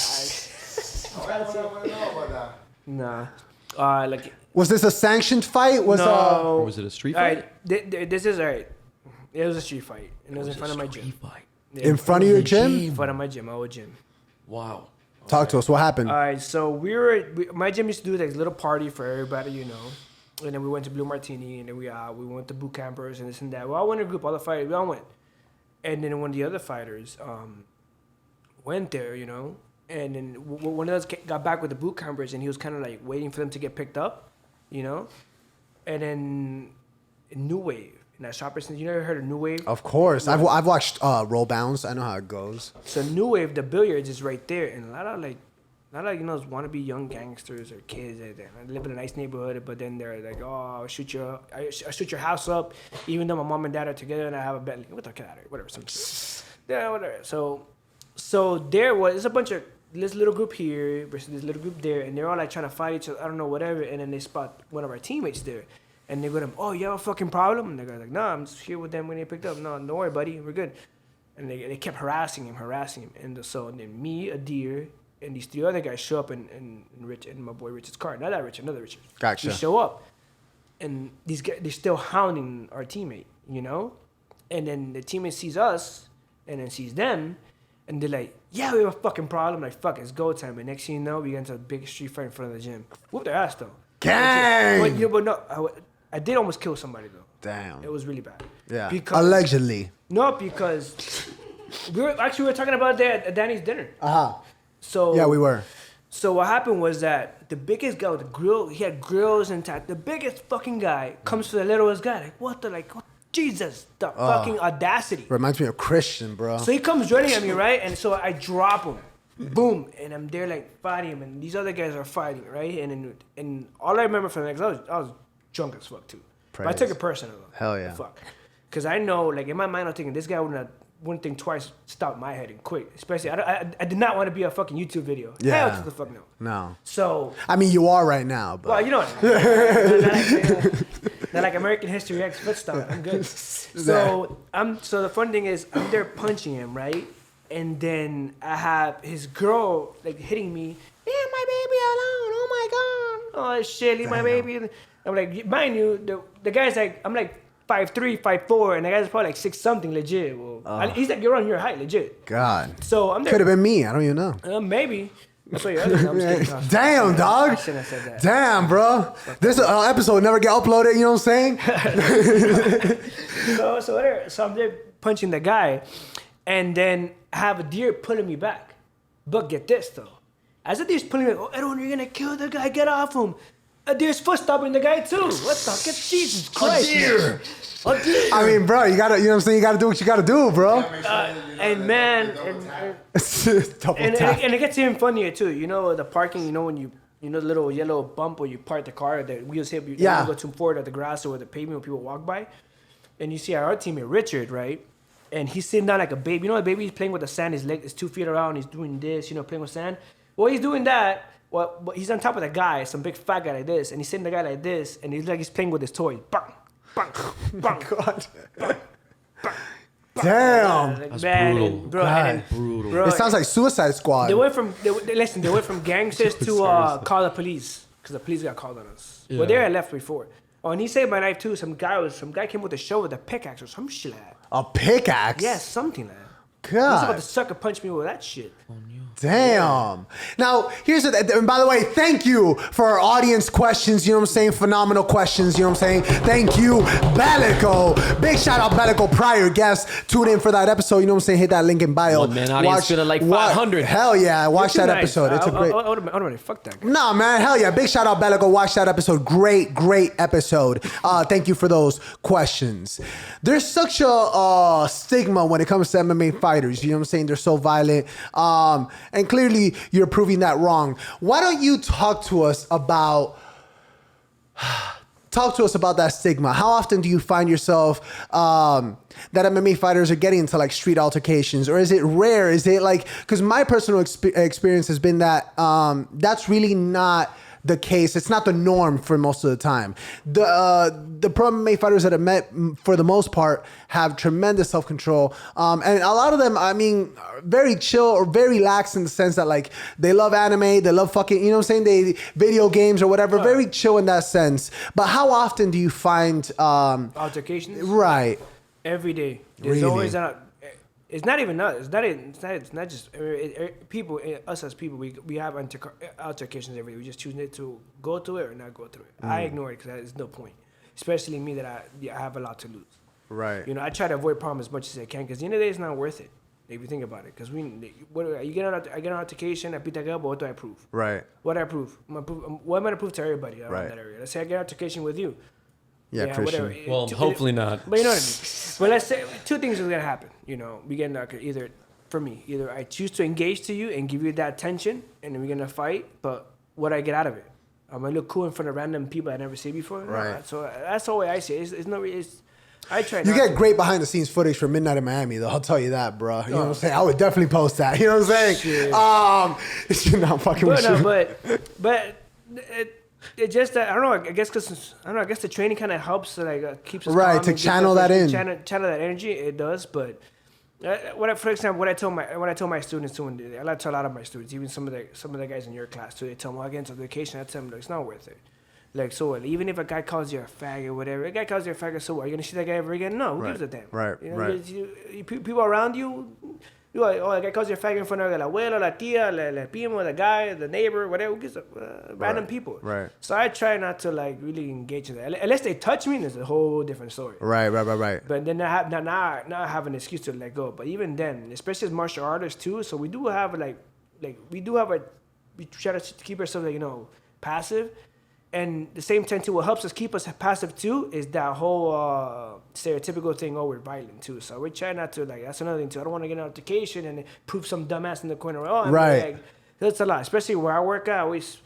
I want to know about that. Nah. Like. Was this a sanctioned fight? Was No. Or was it a street All fight? right. This is all right. It was a street fight. And it was in front of my gym. fight. Yeah, in front of your gym? In front of my gym. Our gym. Wow. Talk to us. What happened? All right, so my gym used to do like a little party for everybody, you know. And then we went to Blue Martini, and then we went to boot campers and this and that. We all went in a group, all the fighters, we all went. And then one of the other fighters went there, you know. And then one of us got back with the boot campers, and he was kind of like waiting for them to get picked up, you know. And then New Wave, in that shopping center, you never heard of New Wave? Of course. I've watched Roll Bounce. I know how it goes. So New Wave, the billiards is right there, and a lot of you know wannabe young gangsters or kids that live in a nice neighborhood, but then they're like, oh, I shoot your house up, even though my mom and dad are together and I have a bet. Like, what the get out of here, whatever. Yeah, whatever. So there's a bunch of this little group here versus this little group there, and they're all like trying to fight each other. I don't know, whatever. And then they spot one of our teammates there. And they go to him, oh, you have a fucking problem? And the guy's like, nah, I'm just here with them when they picked up. No, don't worry, buddy, we're good. And they kept harassing him. And then me, a deer, and these three other guys show up in my boy Richard's car. Not that Richard, another Richard. Gotcha. We show up, and these guys, they're still hounding our teammate, you know? And then the teammate sees us, and then sees them, and they're like, yeah, we have a fucking problem. Like, fuck, it's go time. And next thing you know, we get into a big street fight in front of the gym. Whoop their ass, though. Gang! But no, I did almost kill somebody, though. Damn. It was really bad. Yeah. Because, Allegedly. No, because we were talking about that at Danny's dinner. Uh-huh. So Yeah, we were. So what happened was that the biggest guy with the grill, he had grills and the biggest fucking guy comes to the littlest guy. Like, what, Jesus, the fucking audacity. Reminds me of Christian, bro. So he comes running at me, right? And so I drop him. Boom. And I'm there like fighting him. And these other guys are fighting, right? And all I remember from that, because I was drunk as fuck too. But I took it personal. Hell yeah. Fuck. Because I know, like in my mind, I'm thinking this guy wouldn't think twice, stop my head and quit. Especially, I did not want to be a fucking YouTube video. Yeah. Hell to the fuck no. No. So, I mean, you are right now, but. well, you know what? Not like American History X footstop. I'm good. So the fun thing is, I'm there punching him, right? And then I have his girl like hitting me. Leave my baby alone. Oh my god. Oh shit, leave my baby. I'm like, mind you, the guy's like, I'm like 5'3", 5'4", and the guy's probably like 6 something legit. Well, he's like, you're on your height, legit. God. So I'm there. Could have been me. I don't even know. Maybe. That's what you're I'm just kidding. Damn, dog. I shouldn't have said that. Damn, bro. This episode never get uploaded, you know what I'm saying? So I'm there punching the guy, and then I have a deer pulling me back. But get this though, As the deer's pulling, like, oh, Edwin, you're gonna kill the guy. Get off him. A deer's foot stopping the guy too. What the? Get Jesus Christ. deer. A deer. I mean, bro, you gotta, you know what I'm saying? You gotta do what you gotta do, bro. And man, Double and tap. it gets even funnier too. You know the parking. You know when you know the little yellow bump where you park the car, the wheels hit. You Yeah. go too forward at the grass or the pavement when people walk by, and you see our teammate Richard, right? And he's sitting down like a baby. You know, the baby's playing with the sand. His leg is 2 feet around. He's doing this. You know, playing with sand. Well, he's doing that. Well, but he's on top of the guy, some big fat guy like this, and he's sitting the guy like this, and he's like he's playing with his toy. Bang, bang, bang. God. Damn. Like, That's man, brutal. and, bro, God. and, Brutal. bro, It sounds like Suicide Squad. They went from they went from gangsters to call the police because the police got called on us. Yeah. Well, they had left before. Oh, and he saved my life too. Some guy came with a show with a pickaxe or some shit like that. A pickaxe? Yeah, something like that. He was about God. to sucker punch me with that shit. Damn. Now, here's the, and by the way, thank you for our audience questions. You know what I'm saying? Phenomenal questions. You know what I'm saying? Thank you, Bellico. Big shout out, Bellico, prior guest. Tune in for that episode. You know what I'm saying? Hit that link in bio. One man audience feeling like 500. Hell yeah. Watch You're that too nice. episode. It's a great. I fuck that guy. Nah, man, hell yeah. Big shout out, Bellico. Watch that episode. Great episode. Thank you for those questions. There's such a stigma when it comes to MMA fighters. You know what I'm saying? They're so violent. And clearly you're proving that wrong. Why don't you talk to us about that stigma? How often do you find yourself that MMA fighters are getting into like street altercations, or is it rare? Is it like, because my personal experience has been that that's really not the case. It's not the norm for most of the time. The pro MMA fighters that I've met, for the most part, have tremendous self-control. And a lot of them, I mean, are very chill or very lax in the sense that like they love anime, they love fucking, you know what I'm saying? They video games or whatever, very chill in that sense. But how often do you find Altercations? right? Every day. There's Really? always it's not even us. It's not just people. Us as people, we have altercations every day. We just choose to go through it or not go through it. I ignore it because there's no point. Especially me that I have a lot to lose. Right. You know, I try to avoid problems as much as I can because at the end of the day, it's not worth it. If you think about it, because I get an altercation, I beat that guy, but what do I prove? Right. What do I prove? What am I to prove to everybody around Right. that area? Let's say I get an altercation with you. Yeah, Christian. whatever. Well, hopefully not. But you know what I mean. But let's say two things are gonna happen. You know, we get either for me, either I choose to engage to you and give you that attention, and then we're gonna fight. But what do I get out of it? I'm gonna look cool in front of random people I never see before. No, Right. so that's the way I see it. It's no. I try. You not get to. great behind the scenes footage from Midnight in Miami, though. I'll tell you that, bro. You know what I'm saying? I would definitely post that. You know what I'm saying? Shit. You're not fucking But with no, you. but it just that I don't know. I guess I guess the training kind of helps to like keeps us Right, calm to and keeps channel us- that in. channel that energy. It does, but for example, what I told my students too, and I like to tell a lot of my students, even some of the guys in your class too. They tell them, "Well, I get into vacation." I tell them, "Look, it's not worth it." Like, so what? Even if a guy calls you a fag or whatever, a guy calls you a fag, so what? Are you gonna see that guy ever again? No, who Right, gives a damn? right, You know, right. people around you, you're like, oh, a guy calls you a fag in front of la abuela, la tia, la primo, the guy, the neighbor, whatever. Who gives a random people? right. So I try not to like really engage in that. Unless they touch me, it's a whole different story. Right. But then now I have an excuse to let go. But even then, especially as martial artists too, so we do have we try to keep ourselves like, passive. And the same time too, what helps us keep us passive too is that whole stereotypical thing. Oh, we're violent too. So we try not to that's another thing too. I don't want to get an altercation and prove some dumbass in the corner. Oh, Right. That's a lot, especially where I work at. Always,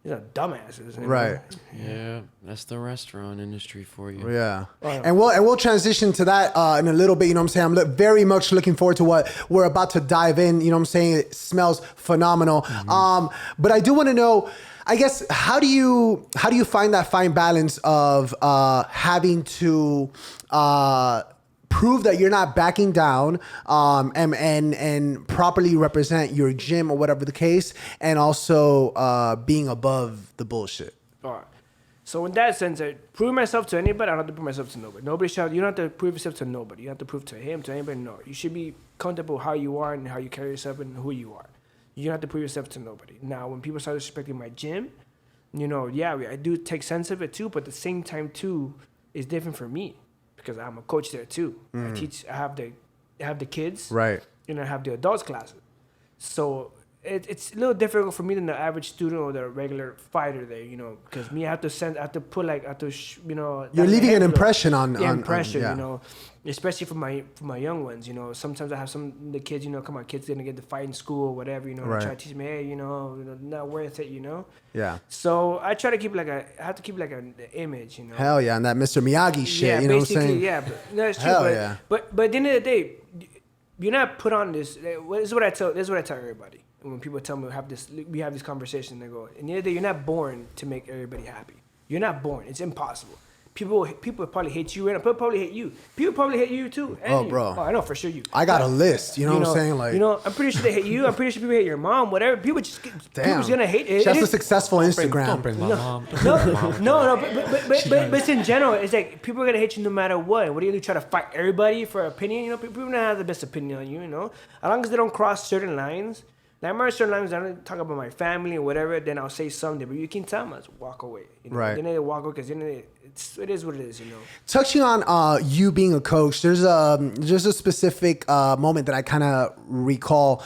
dumbasses. you know? Right. Yeah, that's the restaurant industry for you. Yeah. Oh, yeah. And we'll transition to that in a little bit, you know what I'm saying? I'm very much looking forward to what we're about to dive in, you know what I'm saying? It smells phenomenal. But I do want to know, I guess, how do you find that fine balance of having to prove that you're not backing down and properly represent your gym or whatever the case, and also being above the bullshit? All right. So in that sense, I prove myself to anybody. I don't have to prove myself to nobody. You don't have to prove yourself to nobody. You don't have to prove to him, to anybody. No, you should be comfortable how you are and how you carry yourself and who you are. You don't have to prove yourself to nobody. Now, when people start respecting my gym, I do take sense of it too. But at the same time too, it's different for me because I'm a coach there too. I teach. I have the kids, Right. and I have the adults classes. So it's a little difficult for me than the average student or the regular fighter there, you know, because me I have to put like you know. You're leaving an impression on you know, especially for my young ones, you know. Sometimes I have the kids, you know, come on, kids gonna get to fight in school or whatever, you know. Right. I try to teach them, hey, you know, not worth it, you know. Yeah. So I try to keep I have to keep like an image, you know. Hell yeah, and that Mr. Miyagi shit, Yeah, you know what I'm basically, saying? yeah. But, no, it's true. Hell but, yeah. but at the end of the day, you're not put on this. This is what I tell everybody. When people tell me we have this conversation, they go, at the end of the day, you're not born to make everybody happy. You're not born. It's impossible. People probably hate you, and people probably hate you. People probably hate you too. Oh, bro. Oh, I know for sure you. I got a list, you know what I'm saying? Like, you know, I'm pretty sure they hate you. I'm pretty sure people hate your mom. Whatever. People people's gonna hate it. She has It a is- successful Instagram. Don't bring my mom. No, but it's in general. It's like people are gonna hate you no matter what. What do you do? Try to fight everybody for opinion? You know, people don't have the best opinion on you. You know, as long as they don't cross certain lines. Like, I remember certain lines I don't talk about my family or whatever. Then I'll say something, but you can tell them, I just walk away. You know? Right. Then they walk away because it is what it is. You know. Touching on you being a coach, there's a specific moment that I kind of recall.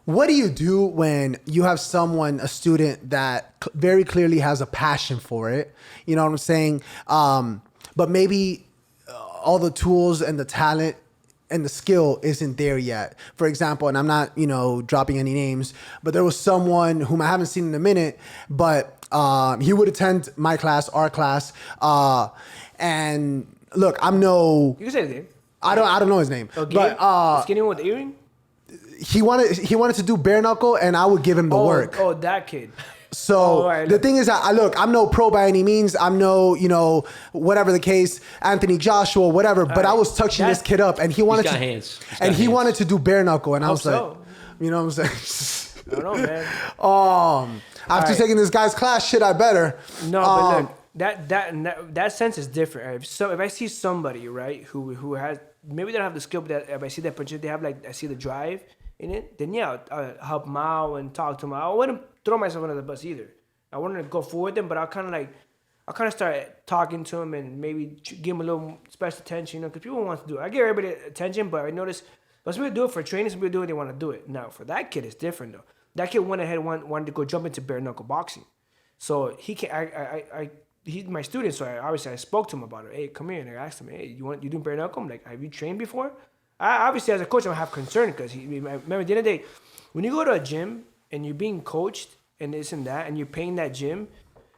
What do you do when you have a student that very clearly has a passion for it? You know what I'm saying? But maybe all the tools and the talent and the skill isn't there yet. For example, and I'm not, you know, dropping any names, but there was someone whom I haven't seen in a minute, but he would attend my class, our class, and look, I'm no. You can say his name. I don't know his name, Okay. but The skinny one with the earring. he wanted to do bare knuckle, and I would give him the work. Oh, that kid. So all right, the look. thing is that I'm no pro by any means. I'm no, you know, whatever the case, Anthony Joshua, whatever. But I was touching this kid up, and he wanted got to, hands. He's and got he hands. wanted to do bare knuckle, and I was so. like, you know what I'm saying? I don't know, man. After right. taking this guy's class, shit, I better. No, but look, that sense is different. If I see somebody, right, who has, maybe they don't have the skill, but if I see that potential, they have I see the drive in it, then yeah, I'll help them out and talk to them. I wouldn't throw myself under the bus either. I wanted to go forward with them, but I'll kind of start talking to them and maybe give them a little special attention, you know, because people want to do it. I give everybody attention, but I notice some people do it for training, some people do it, they want to do it. Now, for that kid, it's different though. That kid went ahead and wanted to go jump into bare knuckle boxing. So he's my student, so I spoke to him about it. Hey, come here, and I asked him, hey, you doing bare knuckle? I'm like, have you trained before? Obviously, as a coach, I have concern because remember at the end of the day, when you go to a gym and you're being coached and this and that, and you're paying that gym,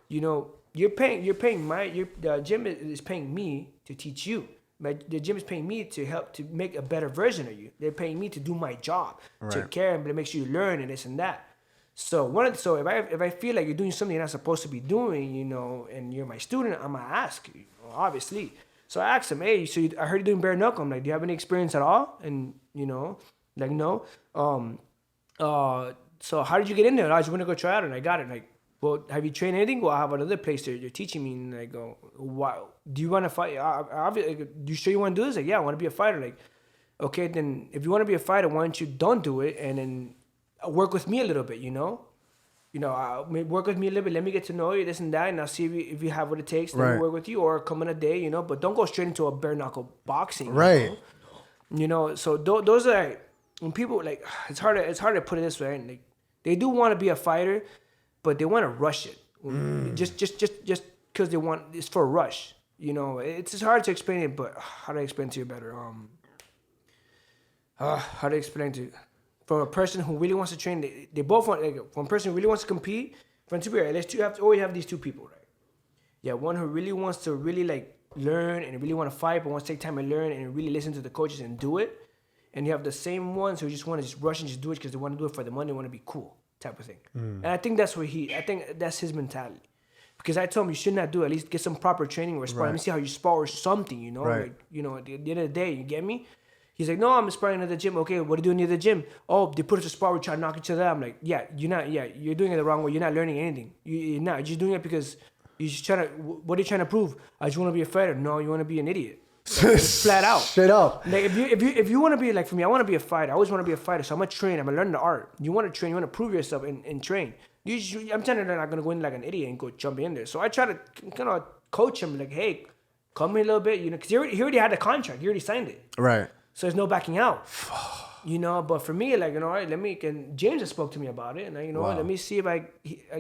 you know, the gym is paying me to teach you. But the gym is paying me to help to make a better version of you. They're paying me to do my job, take care of, but to make sure you learn and this and that. So if I feel like you're doing something you're not supposed to be doing, you know, and you're my student, I'm gonna ask you, obviously. So I asked him, hey, I heard you doing bare knuckle. I'm like, do you have any experience at all? And you know, like no. So how did you get in there? I just want to go try out, and I got it. Like, well, have you trained anything? Well, I have another place there. You're teaching me, and I go, wow, do you want to fight? You sure you want to do this? Like, yeah, I want to be a fighter. Like, okay, then if you want to be a fighter, why don't you don't do it, and then work with me a little bit, you know? Work with me a little bit. Let me get to know you, this and that, and I'll see if you have what it takes to work with you, or come in a day, you know. But don't go straight into a bare knuckle boxing, Right? You know. So those are when people like it's hard to put it this way. Like they do want to be a fighter, but they want to rush it. Just because they want it's for a rush. You know, it's just hard to explain it. But how do I explain to you better? How do I explain to you? From a person who really wants to train, they both want. Like, from a person who really wants to compete, from two people, you have to always have these two people, right? Yeah, one who really wants to really like learn and really want to fight, but wants to take time and learn and really listen to the coaches and do it. And you have the same ones who just want to just rush and just do it because they want to do it for the money, they want to be cool, type of thing. And I think that's that's his mentality. Because I told him you should not do it. At least get some proper training or spar. Let me see how you spar or something, you know? Right. Like, you know, at the end of the day, you get me? He's like, no, I'm sparring at the gym. Okay, what are you doing near the gym? Oh, they put us to spar. We try to knock each other out. I'm like, you're doing it the wrong way. You're not learning anything. You're not. You're just doing it because you're just trying to, what are you trying to prove? I just want to be a fighter. No, you want to be an idiot. Like, flat out. Straight up. Like, if you want to be, like, for me, I want to be a fighter. I always want to be a fighter. So I'm going to train. I'm going to learn the art. You want to train. You want to prove yourself and train. I'm telling you, they're not going to go in like an idiot and go jump in there. So I try to kind of coach him, like, hey, come here a little bit, you know, because he already had the contract. He already signed it. Right. So there's no backing out. You know, but for me, like, you know, all right, James has spoke to me about it, and you know, Wow. let me see if I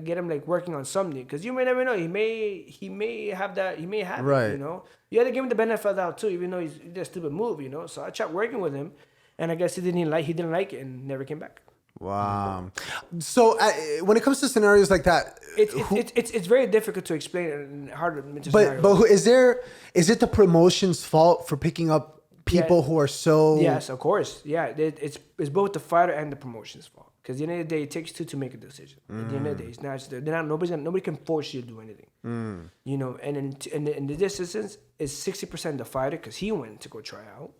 get him like working on something, because you may never know, he may have that, Right. it, you know. You had to give him the benefit of the doubt too, even though he did a stupid move, you know. So I tried working with him, and I guess he didn't like it and never came back. Wow. So when it comes to scenarios like that, It's very difficult to explain and hard to but is it the promotion's fault for picking up people who are so? Yes, of course. Yeah, it's both the fighter and the promotion's fault. Because at the end of the day, it takes two to make a decision. At the end of the day, it's not just, nobody can force you to do anything. You know, and in this instance, it's 60% the fighter because he went to go try out,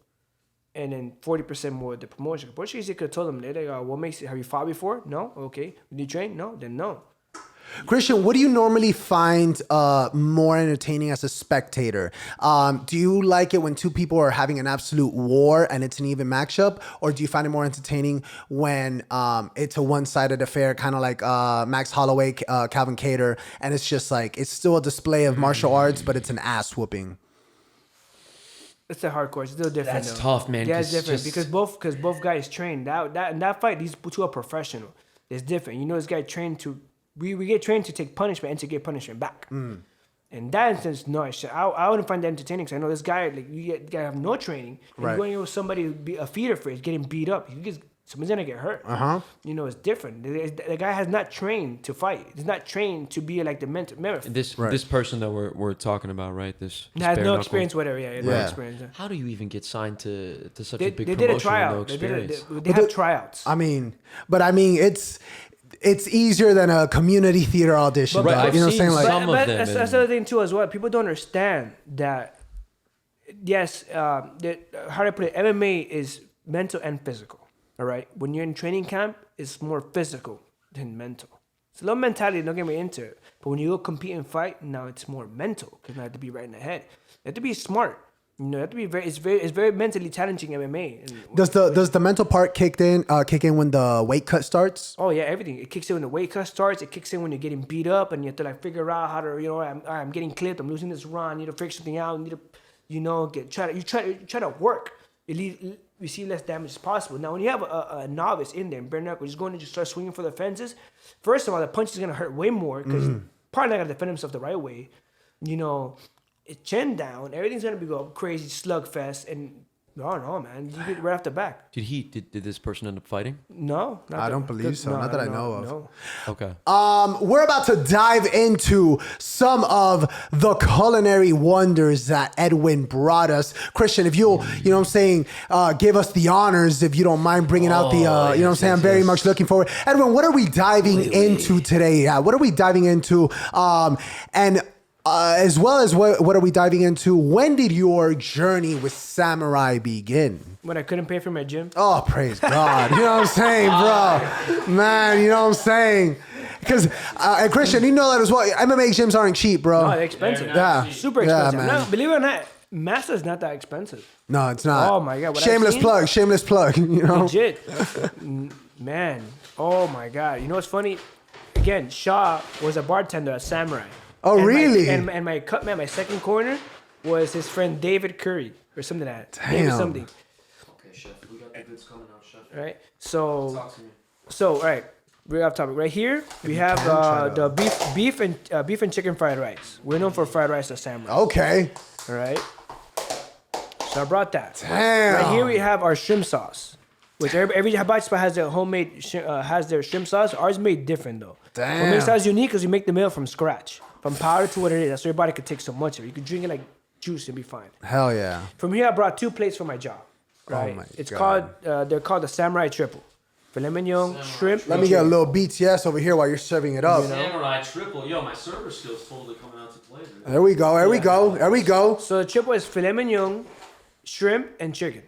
and then 40% more the promotion. Portuguese, they could have told him, they go, what makes it? Have you fought before? No. Okay. Did you train? No. Then no. Christian, what do you normally find more entertaining as a spectator? Do you like it when two people are having an absolute war and it's an even matchup? Or do you find it more entertaining when it's a one-sided affair, kind of like Max Holloway, Calvin Kattar, and it's just like, it's still a display of martial arts, but it's an ass whooping? It's a hardcore. It's still different. That's though. tough, man. Yeah, it's 'cause different just- because both guys trained. That fight, these two are professional. It's different. You know, this guy trained to. We get trained to take punishment and to get punishment back. In that instance, no, I wouldn't find that entertaining because I know this guy, like, you guy have no training. And Right. you're going with somebody, a feeder for it, getting beat up. Someone's going to get hurt. You know, it's different. The guy has not trained to fight. He's not trained to be like the mentor. This person that we're talking about, right? This Has bare no knuckle. experience, whatever. Yeah, no Yeah. experience. Yeah. How do you even get signed to such They a big did promotion a with tryout. no They experience? have tryouts. I mean, it's easier than a community theater audition. Right, dog. I've You know what I'm seen saying? Like, some of them that's and- the other thing too as well. People don't understand that. Yes, how do I put it? MMA is mental and physical. All right. When you're in training camp, it's more physical than mental. It's a little mentality. Don't get me into it. But when you go compete and fight, now it's more mental because you have to be right in the head. You have to be smart. You know, you have to be it's very mentally challenging MMA. And does the mental part kick in when the weight cut starts? oh yeah, everything. It kicks in when the weight cut starts. It kicks in when you're getting beat up and you have to like figure out how to, you know, I'm getting clipped. I'm losing this round. I need to figure something out. I need to, you know, try to work. Receive less damage as possible. Now, when you have a novice in there, bare knuckle, just going to just start swinging for the fences. First of all, the punch is gonna hurt way more because probably not gonna defend himself the right way. You know, it's chin down. Everything's gonna be go crazy slugfest, and I don't know, man. You get right off the back. Did this person end up fighting? No, I don't believe so. Not that I know of. No. Okay. We're about to dive into some of the culinary wonders that Edwin brought us. Christian, if you'll, you know what I'm saying, give us the honors, if you don't mind bringing out the, you know what I'm saying, I'm very much looking forward. Edwin, what are we diving into today? Yeah, what are we diving into? As well as what are we diving into? When did your journey with samurai begin? When I couldn't pay for my gym. Oh, praise God. You know what I'm saying, bro? Man, you know what I'm saying? Because, Christian, you know that as well. MMA gyms aren't cheap, bro. No, they're expensive. Yeah. Super Yeah, expensive. man. No, believe it or not, Master's not that expensive. No, it's not. Oh, my God. What I've Shameless seen- plug. Shameless plug. You know? Legit. Man. Oh, my God. You know what's funny? Again, Shaw was a bartender at Samurai. Oh, And really? And my cut man, my second corner, was his friend David Curry or something like that. David Damn. something. Okay, chef. We got the goods coming out, chef. Right? So, Talk to me. all right. We're off topic. Right here, we have the beef and chicken fried rice. We're known for fried rice at Samurai. Okay. All right. So I brought that. Damn. Right here we have our shrimp sauce, which every hibachi spot has their homemade has their shrimp sauce. Ours made different though. Damn. What makes ours unique is we make the meal from scratch, from powder to what it is. That's why your body could take so much of it. You could drink it like juice and be fine. Hell yeah. From here, I brought 2 plates for my job. Right. my it's God. called they're called the Samurai Triple. Filet mignon, shrimp. Let me get a little BTS over here while you're serving it up. Samurai triple. Yo, my server skills totally coming out to play. Dude. There we go. There we go. There we go. So the triple is filet mignon, shrimp, and chicken.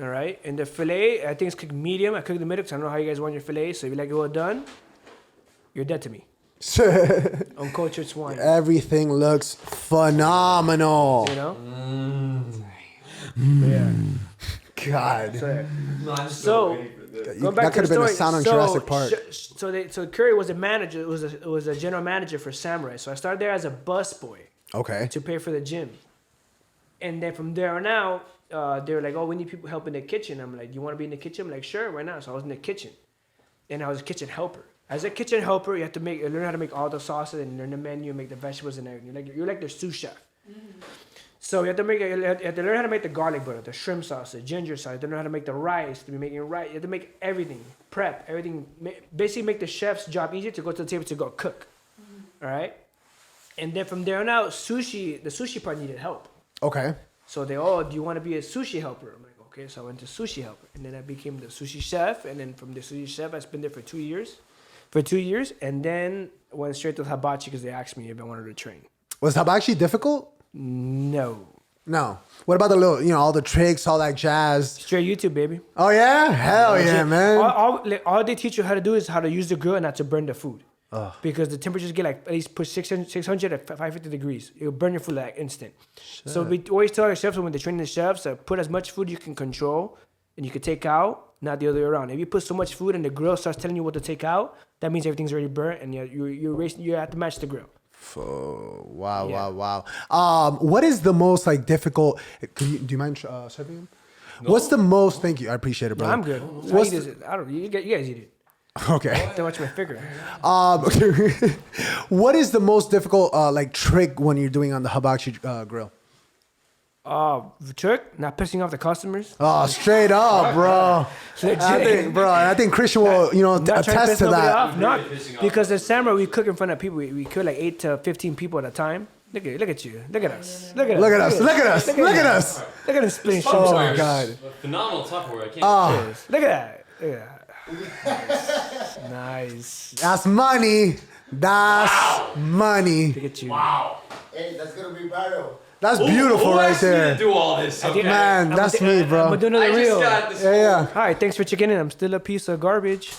All right. And the filet, I think it's cooked medium. I cooked the middle because I don't know how you guys want your filet. So if you like it well done, you're dead to me. Uncultured swine. Everything looks phenomenal. You know? Yeah. God. So going back That could to have been the a story. sound on Jurassic Park. So Curry was a manager. It was a general manager for Samurai. So I started there as a bus boy Okay. to pay for the gym. And then from there on out, they were like, oh, we need people help in the kitchen. I'm like, you want to be in the kitchen? I'm like, sure, why not? So I was in the kitchen, and I was a kitchen helper. As a kitchen helper, you have to learn how to make all the sauces and learn the menu, make the vegetables and everything. You're like their sous chef. Mm-hmm. So you have to learn how to make the garlic butter, the shrimp sauce, the ginger sauce. You have to learn how to make the rice, to be making rice. You have to make everything, prep everything. Basically, make the chef's job easier to go to the table to go cook. Mm-hmm. All right. And then from there on out, the sushi part needed help. Okay. So do you want to be a sushi helper? I'm like, okay. So I went to sushi helper, and then I became the sushi chef. And then from the sushi chef, I spent there for 2 years. And then went straight to hibachi because they asked me if I wanted to train. Was hibachi difficult? No. What about the little, all the tricks, all that jazz? Straight YouTube, baby. Oh yeah, hell yeah, man. All they teach you how to do is how to use the grill and not to burn the food. Because the temperatures get like at least push 600 to 550 degrees. It'll burn your food like instant. Shit. So we always tell our chefs when they're training the chefs, put as much food you can control and you can take out, not the other way around. If you put so much food and the grill starts telling you what to take out, that means everything's already burnt and you have to match the grill. Wow. What is the most difficult? Do you mind serving him? No. What's the most? Thank you, I appreciate it, brother. I'm good. I don't. You guys eat it. Okay. Don't watch my figure. Okay. What is the most difficult trick when you're doing on the hibachi grill? Trick? Not pissing off the customers. Oh, straight up, bro. I think Christian will, attest to that. Not because the samurai we cook in front of people. We cook like 8 to 15 people at a time. Look at you. Look at us. Look at us. Look at us spinning shit. Oh my God. Phenomenal Tupperware. I can't. Look at that. Nice. That's money. Money. Look at you. Wow. Hey, that's gonna be viral. That's beautiful right there. To do all this. Okay. Man, that's me, bro. I'm gonna do another reel. Yeah. Hi, thanks for checking in. I'm still a piece of garbage.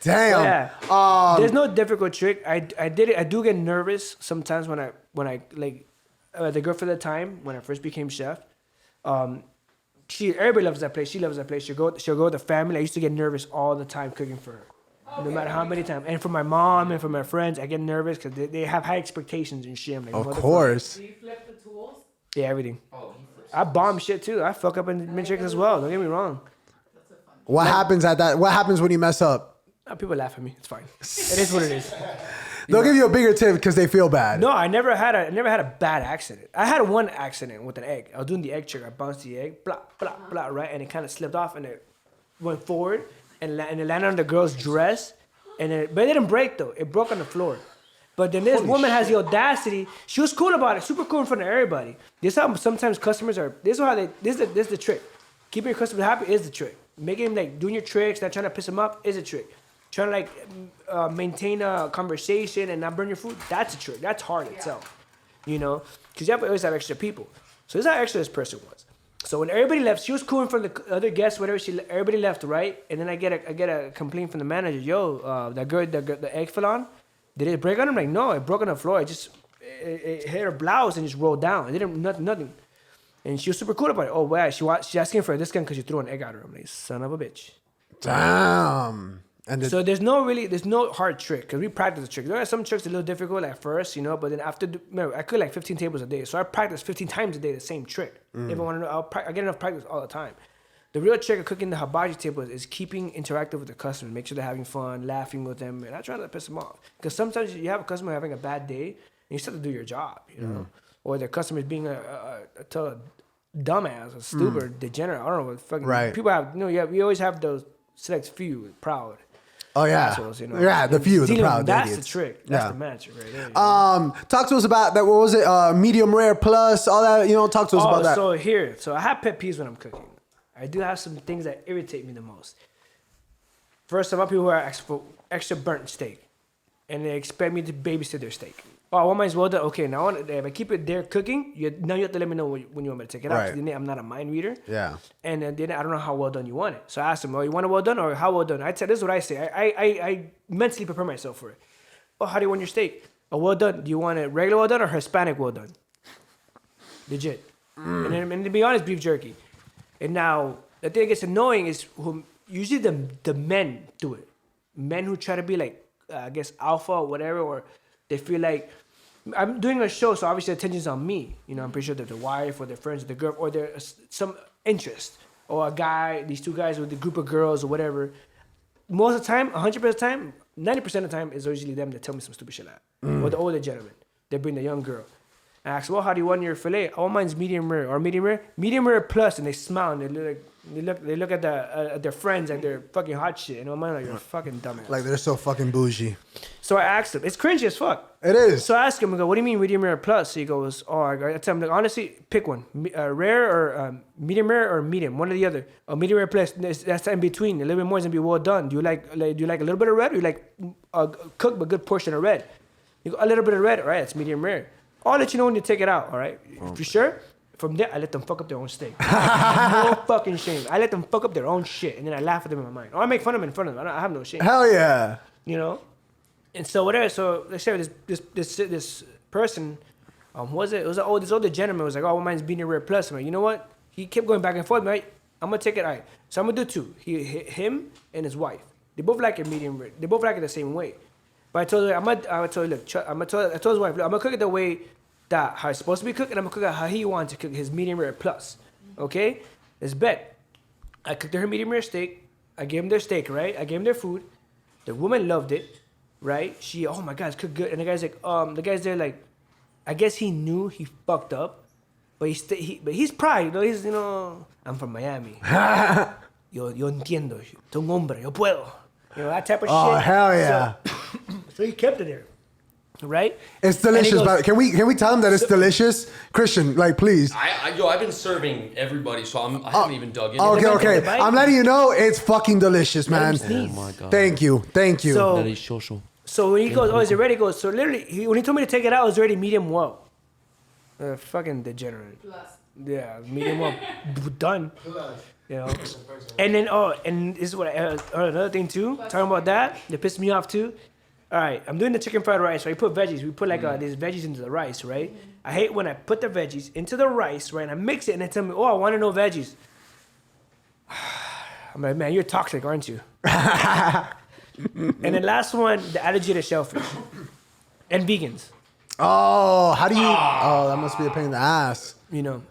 Damn. Yeah. There's no difficult trick. I did it. I do get nervous sometimes when I the girl for the time when I first became chef. Everybody loves that place. She loves that place. She'll go with the family. I used to get nervous all the time cooking for her. Okay. No matter how many times. And for my mom and for my friends, I get nervous because they have high expectations and shit. I'm like, of course. Do you flip the tools? Yeah, everything. Oh, he flips. I bomb shit too. I fuck up in mid-tricks as well. Don't get me wrong. What happens at that? What happens when you mess up? People laugh at me. It's fine. It is what it is. They'll give you a bigger tip because they feel bad. No, I never had a bad accident. I had one accident with an egg. I was doing the egg trick. I bounced the egg, blah, blah, blah, right? And it kind of slipped off and it went forward and it landed on the girl's dress. But it didn't break though. It broke on the floor. But then this woman has the audacity. She was cool about it, super cool in front of everybody. This is how sometimes customers are. This is the trick. Keeping your customers happy is the trick. Making them doing your tricks, not trying to piss them up is a trick. Trying to maintain a conversation and not burn your food, that's a trick. That's hard itself, because you always have extra people. So this is how extra this person was. So when everybody left, she was cool in front of the other guests, whatever. Everybody left, right? And then I get a complaint from the manager. Yo, that girl, the egg fell on. Did it break on? I'm like, no, it broke on the floor. It hit her blouse and just rolled down. It didn't nothing. And she was super cool about it. Oh wow, she's asking for a discount because you threw an egg at her. I'm like, son of a bitch. Damn. So there's no hard trick because we practice the trick. There are some tricks a little difficult at first, but then after, I cook like 15 tables a day. So I practice 15 times a day the same trick. If I want to know, I get enough practice all the time. The real trick of cooking the hibachi table is keeping interactive with the customers. Make sure they're having fun, laughing with them, and not trying to piss them off. Because sometimes you have a customer having a bad day, and you still have to do your job, Or the customer is being a dumbass, a stupid, degenerate. I don't know what fucking right. People have. We always have those select few proud. Oh yeah, assholes, yeah, the few, the proud. That's idiots. the trick. That's the magic right there. Talk to us about that. What was it? Medium rare plus all that. Talk to us about that. So I have pet peeves when I'm cooking. I do have some things that irritate me the most. First, some people who are extra burnt steak, and they expect me to babysit their steak. Oh, I want mine well done. Okay, now if I keep it there cooking, you have to let me know when you want me to take it out. Right. 'Cause then I'm not a mind reader. Yeah. And then I don't know how well done you want it. So I asked them, you want it well done or how well done? I said, this is what I say. I mentally prepare myself for it. Oh, how do you want your steak? Oh, well done. Do you want it regular well done or Hispanic well done? Legit. And to be honest, beef jerky. And now, the thing that gets annoying is usually the men do it. Men who try to be like, I guess, alpha or whatever, or they feel like I'm doing a show, so obviously attention's on me. You know, I'm pretty sure that the wife or their friends or the girl or there's some interest or a guy, these two guys with a group of girls or whatever. Most of the time, 100% of the time, 90% of the time, it's usually them that tell me some stupid shit like that. Or the older gentleman. They bring the young girl. I ask, well, how do you want your filet? Oh, mine's medium rare or medium rare plus, and they smile and they look at their friends like they're fucking hot shit. And I'm like, you're a fucking dumbass. Like they're so fucking bougie. So I asked him, it's cringy as fuck. It is. So I asked him, I go, what do you mean medium rare plus? So he goes, oh, I tell him, like, honestly, pick one, rare or medium rare or medium, one or the other. Or medium rare plus, that's in between. A little bit more is gonna be well done. Do you like a little bit of red, or you like cooked but good portion of red? You go, a little bit of red, all right? It's medium rare. I'll let you know when you take it out, all right? For sure. From there, I let them fuck up their own steak. No fucking shame. I let them fuck up their own shit, and then I laugh at them in my mind. Or I make fun of them in front of them. I have no shame. Hell yeah. You know? And so whatever. So let's say this person, was it? It was this older gentleman was like, oh, well, mine's medium rare plus. I'm like, you know what? He kept going back and forth, right? I'm gonna take it. All right. So I'm gonna do two. Him and his wife. They both like it medium rare. They both like it the same way. But I told her, I told his wife, look, I'm gonna cook it the way that how it's supposed to be cooked, and I'm gonna cook it how he wants to cook his medium rare plus. Okay? Let's bet. I cooked her medium rare steak. I gave him their steak, right? I gave him their food. The woman loved it, right? She, oh my God, it's cooked good. And the guy's like, the guy's there like, I guess he knew he fucked up, but he's pride, he's, I'm from Miami. yo entiendo, soy un hombre, yo puedo. That type of shit. Oh, hell yeah. So he kept it there. Right? It's delicious, but can we tell them that it's delicious? Christian, like, please. I've been serving everybody, so I haven't even dug in. Okay. I'm letting you know it's fucking delicious, man. Oh my God. Thank you. So when he goes, oh, is it ready? He goes, so literally, when he told me to take it out, it was already medium well. Fucking degenerate. Plus. Yeah, medium well. Done. And then, and this is what I heard another thing too, talking about that pissed me off too. All right, I'm doing the chicken fried rice, right? We put veggies. We put these veggies into the rice, right? I hate when I put the veggies into the rice, right? And I mix it, and they tell me, oh, I want to know veggies. I'm like, man, you're toxic, aren't you? And the last one, the allergy to shellfish. And vegans. Oh, how do you... Oh, that must be a pain in the ass.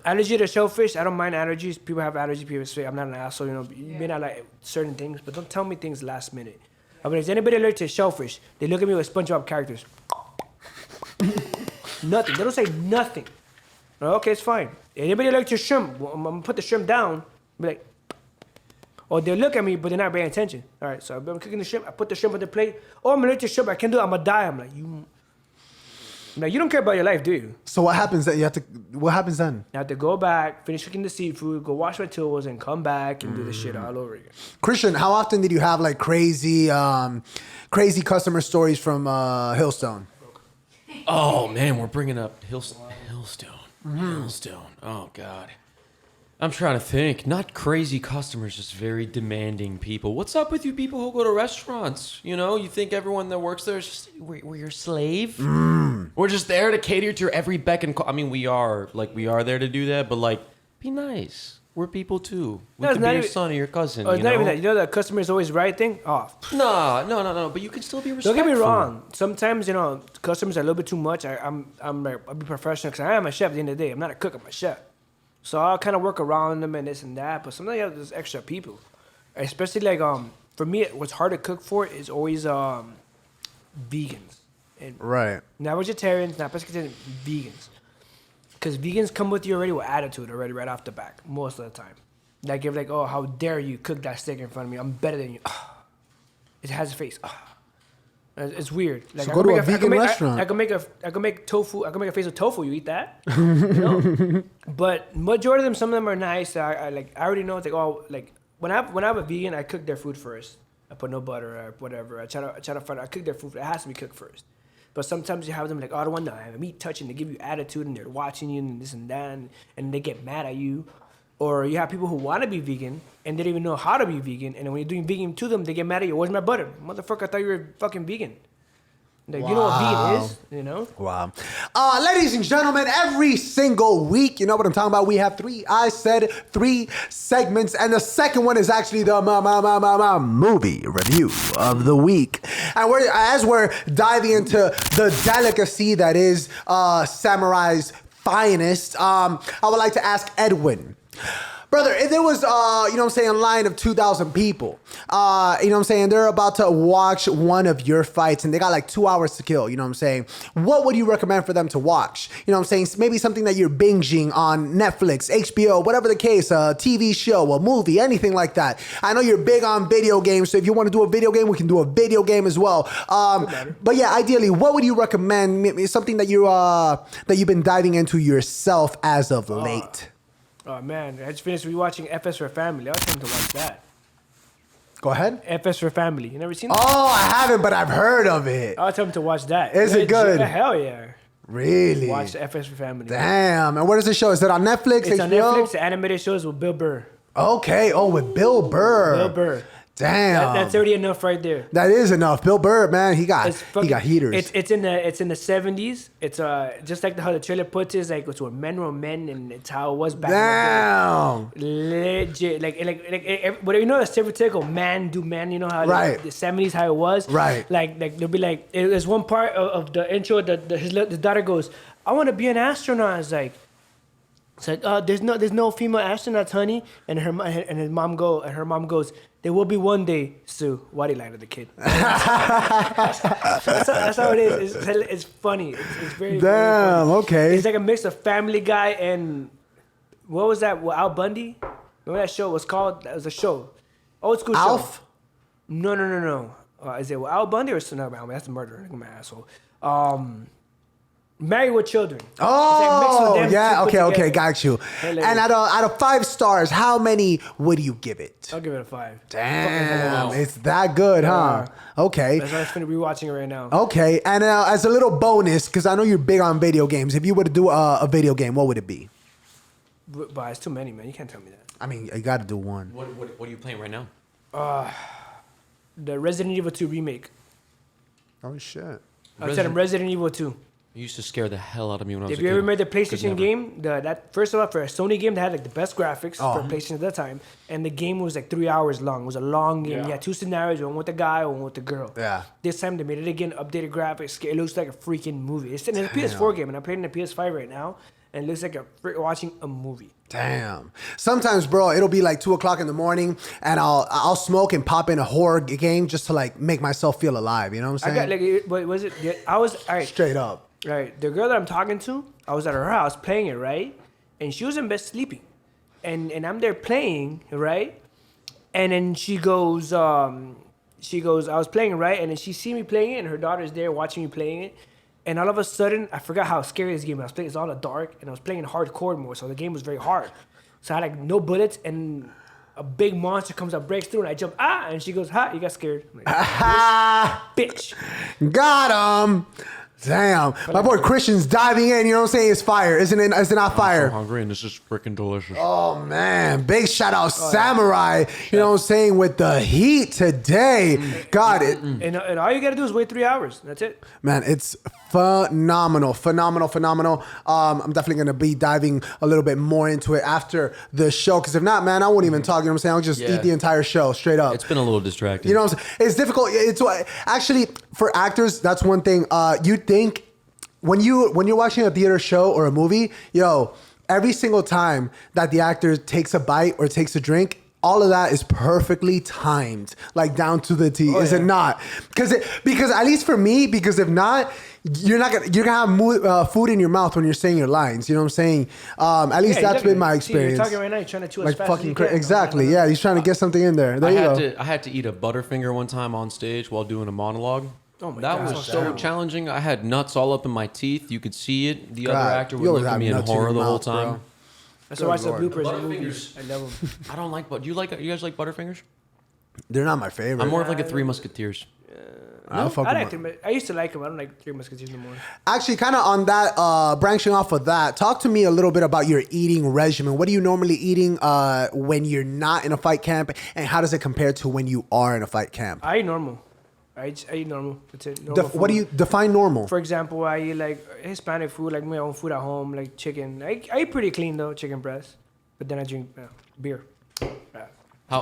Allergy to shellfish, I don't mind allergies. People have allergies, people say, I'm not an asshole, you may not like certain things, but don't tell me things last minute. But is anybody allergic to shellfish? They look at me with SpongeBob characters. Nothing. They don't say nothing. Okay, it's fine. Anybody allergic to shrimp? Well, I'm gonna put the shrimp down. Be like, or they look at me, but they're not paying attention. All right, so I'm cooking the shrimp. I put the shrimp on the plate. Oh, I'm allergic to shrimp. I can't do it. I'm gonna die. I'm like, you don't care about your life, do you? So what happens then? What happens then? I have to go back, finish cooking the seafood, go wash my tools, and come back and do the shit all over again. Christian, how often did you have like crazy customer stories from Hillstone? Oh man, we're bringing up Hillstone. Hillstone. Oh God. I'm trying to think. Not crazy customers, just very demanding people. What's up with you people who go to restaurants? You think everyone that works there is just, we're your slave? We're just there to cater to your every beck and call. I mean, we are there to do that, but be nice. We're people too. We could be your son or your cousin. It's not even that. The customer is always right thing? Oh. No. But you can still be respectful. Don't get me wrong. Sometimes, customers are a little bit too much. I'll be professional because I am a chef at the end of the day. I'm not a cook, I'm a chef. So I'll kind of work around them and this and that. But sometimes you have those extra people. Especially for me, what's hard to cook for is always vegans. And right. Not vegetarians, not pescatarians, vegans. Because vegans come with you already with attitude already right off the back, most of the time. Oh, how dare you cook that steak in front of me? I'm better than you. It has a face. It's weird. So go to a vegan restaurant. I can make tofu. I can make a face of tofu. You eat that? But majority of them, some of them are nice. I already know. It's when I have a vegan, I cook their food first. I put no butter or whatever. I try to find. I cook their food. It has to be cooked first. But sometimes you have them I don't want to have meat touching. They give you attitude and they're watching you and this and that, and they get mad at you. Or you have people who want to be vegan and they don't even know how to be vegan. And when you're doing vegan to them, they get mad at you. Where's my butter? Motherfucker, I thought you were fucking vegan. Like, you know what vegan is, you know? Wow. Ladies and gentlemen, every single week, you know what I'm talking about, we have three segments, and the second one is actually the movie review of the week. And as we're diving into the delicacy that is Samurai's finest, I would like to ask Edwin. Brother, if there was, a line of 2,000 people, they're about to watch one of your fights and they got like 2 hours to kill, what would you recommend for them to watch? Maybe something that you're binging on Netflix, HBO, whatever the case, a TV show, a movie, anything like that. I know you're big on video games, so if you want to do a video game, we can do a video game as well. But yeah, ideally, what would you recommend? Something that you've been diving into yourself as of late. Oh man, I just finished rewatching FS for Family. I'll tell him to watch that. Go ahead. FS for Family. You never seen that? Oh, I haven't, but I've heard of it. I'll tell him to watch that. Is it good? Hell yeah. Really? Watch the FS for Family. Damn. And where does it show? Is it on Netflix? It's HBO? on Netflix. The animated shows with Bill Burr. Okay. Oh, with Bill Burr. Bill Burr. Damn. That's already enough right there. That is enough. Bill Burr, man, he got heaters. It's in the 70s. It's just like how the trailer puts it, it's like it's where men were men, and it's how it was back in the day. Legit, like whatever, the stereotypical man do man, you know how right. the 70s how it was. Right. Like there'll be like there's one part of the intro that his daughter goes, "I want to be an astronaut." It's like there's no female astronauts, honey, and her mom goes, "There will be one day, Sue." Why do you lie to the kid? that's how it is. It's funny. It's very, damn, very funny. okay. It's like a mix of Family Guy and what was that? Al Bundy? Remember that show was called? That was a show, old school Alf? show. No. Is it Al Bundy or no? That's the murderer. I'm an asshole. Married with Children. Oh, yeah. Okay, got you. Hilarious. And out of 5 stars, how many would you give it? I'll give it a 5. Damn, it's that good, huh? Okay. That's why I'm finna rewatching it right now. Okay, and as a little bonus, because I know you're big on video games, if you were to do a video game, what would it be? But it's too many, man. You can't tell me that. I mean, you got to do one. What are you playing right now? The Resident Evil 2 remake. Oh, shit. I said Resident Evil 2. It used to scare the hell out of me when I was a If kid. you ever made the Could PlayStation never. game, that first of all, for a Sony game, they had like the best graphics for PlayStation at that time, and the game was like 3 hours long. It was a long game. Yeah. You had 2 scenarios, one with the guy, one with the girl. Yeah. This time they made it again, updated graphics. It looks like a freaking movie. It's in a PS4 game, and I'm playing the PS5 right now, and it looks like watching a movie. Damn. Sometimes, bro, it'll be like 2 o'clock in the morning, and I'll smoke and pop in a horror game just to like make myself feel alive. You know what I'm saying? I got like, what was it? I was all right. Straight up. Right, the girl that I'm talking to, I was at her house playing it, right? And she was in bed sleeping. And I'm there playing, right? And then she goes, I was playing it, right? And then she see me playing it, and her daughter's there watching me playing it. And all of a sudden, I forgot how scary this game was. I was playing, it's all in the dark, and I was playing in hardcore mode, so the game was very hard. So I had like no bullets, and a big monster comes up, breaks through, and I jump, and she goes, you got scared. I'm like, bitch. Got him. Damn, my boy Christian's diving in. You know what I'm saying? It's fire, isn't it? Is it not fire? I'm so hungry, and this is freaking delicious. Oh man, big shout out Samurai. You know what I'm saying, with the heat today. God, And all you gotta do is wait 3 hours. That's it. man, it's phenomenal. I'm definitely gonna be diving a little bit more into it after the show. Because if not, man, I won't even talk. You know what I'm saying? I'll just eat the entire show straight up. It's been a little distracting. You know what I'm saying? It's difficult. It's actually for actors. That's one thing. You think when you're watching a theater show or a movie, every single time that the actor takes a bite or takes a drink, all of that is perfectly timed, like down to the T. Is it not? Because at least for me, because if not, you're gonna have food in your mouth when you're saying your lines. You know what I'm saying? At least that's been my experience. You're talking right now. You're trying to chew as Like fast as fucking you can. exactly. Yeah, he's trying to get something in there. There you go. I had to eat a Butterfinger one time on stage while doing a monologue. Oh my that God. was so challenging. I had nuts all up in my teeth. You could see it. The other God, actor would you look always at have me in nuts in horror your the whole mouth, time. bro. That's why I watch the bloopers in Butterfingers. movies. I love them. I don't like, but you guys like Butterfingers? They're not my favorite. I'm more of like a Three Musketeers. I fuck I with them. liked them. I used to like them. I don't like Three Musketeers no more. Actually, kind of on that, branching off of that, talk to me a little bit about your eating regimen. What are you normally eating when you're not in a fight camp, and how does it compare to when you are in a fight camp? I eat normal. I eat normal. That's it. Normal What do food. you define normal? For example, I eat like Hispanic food, like my own food at home, like chicken. I eat pretty clean though, chicken breast. But then I drink beer.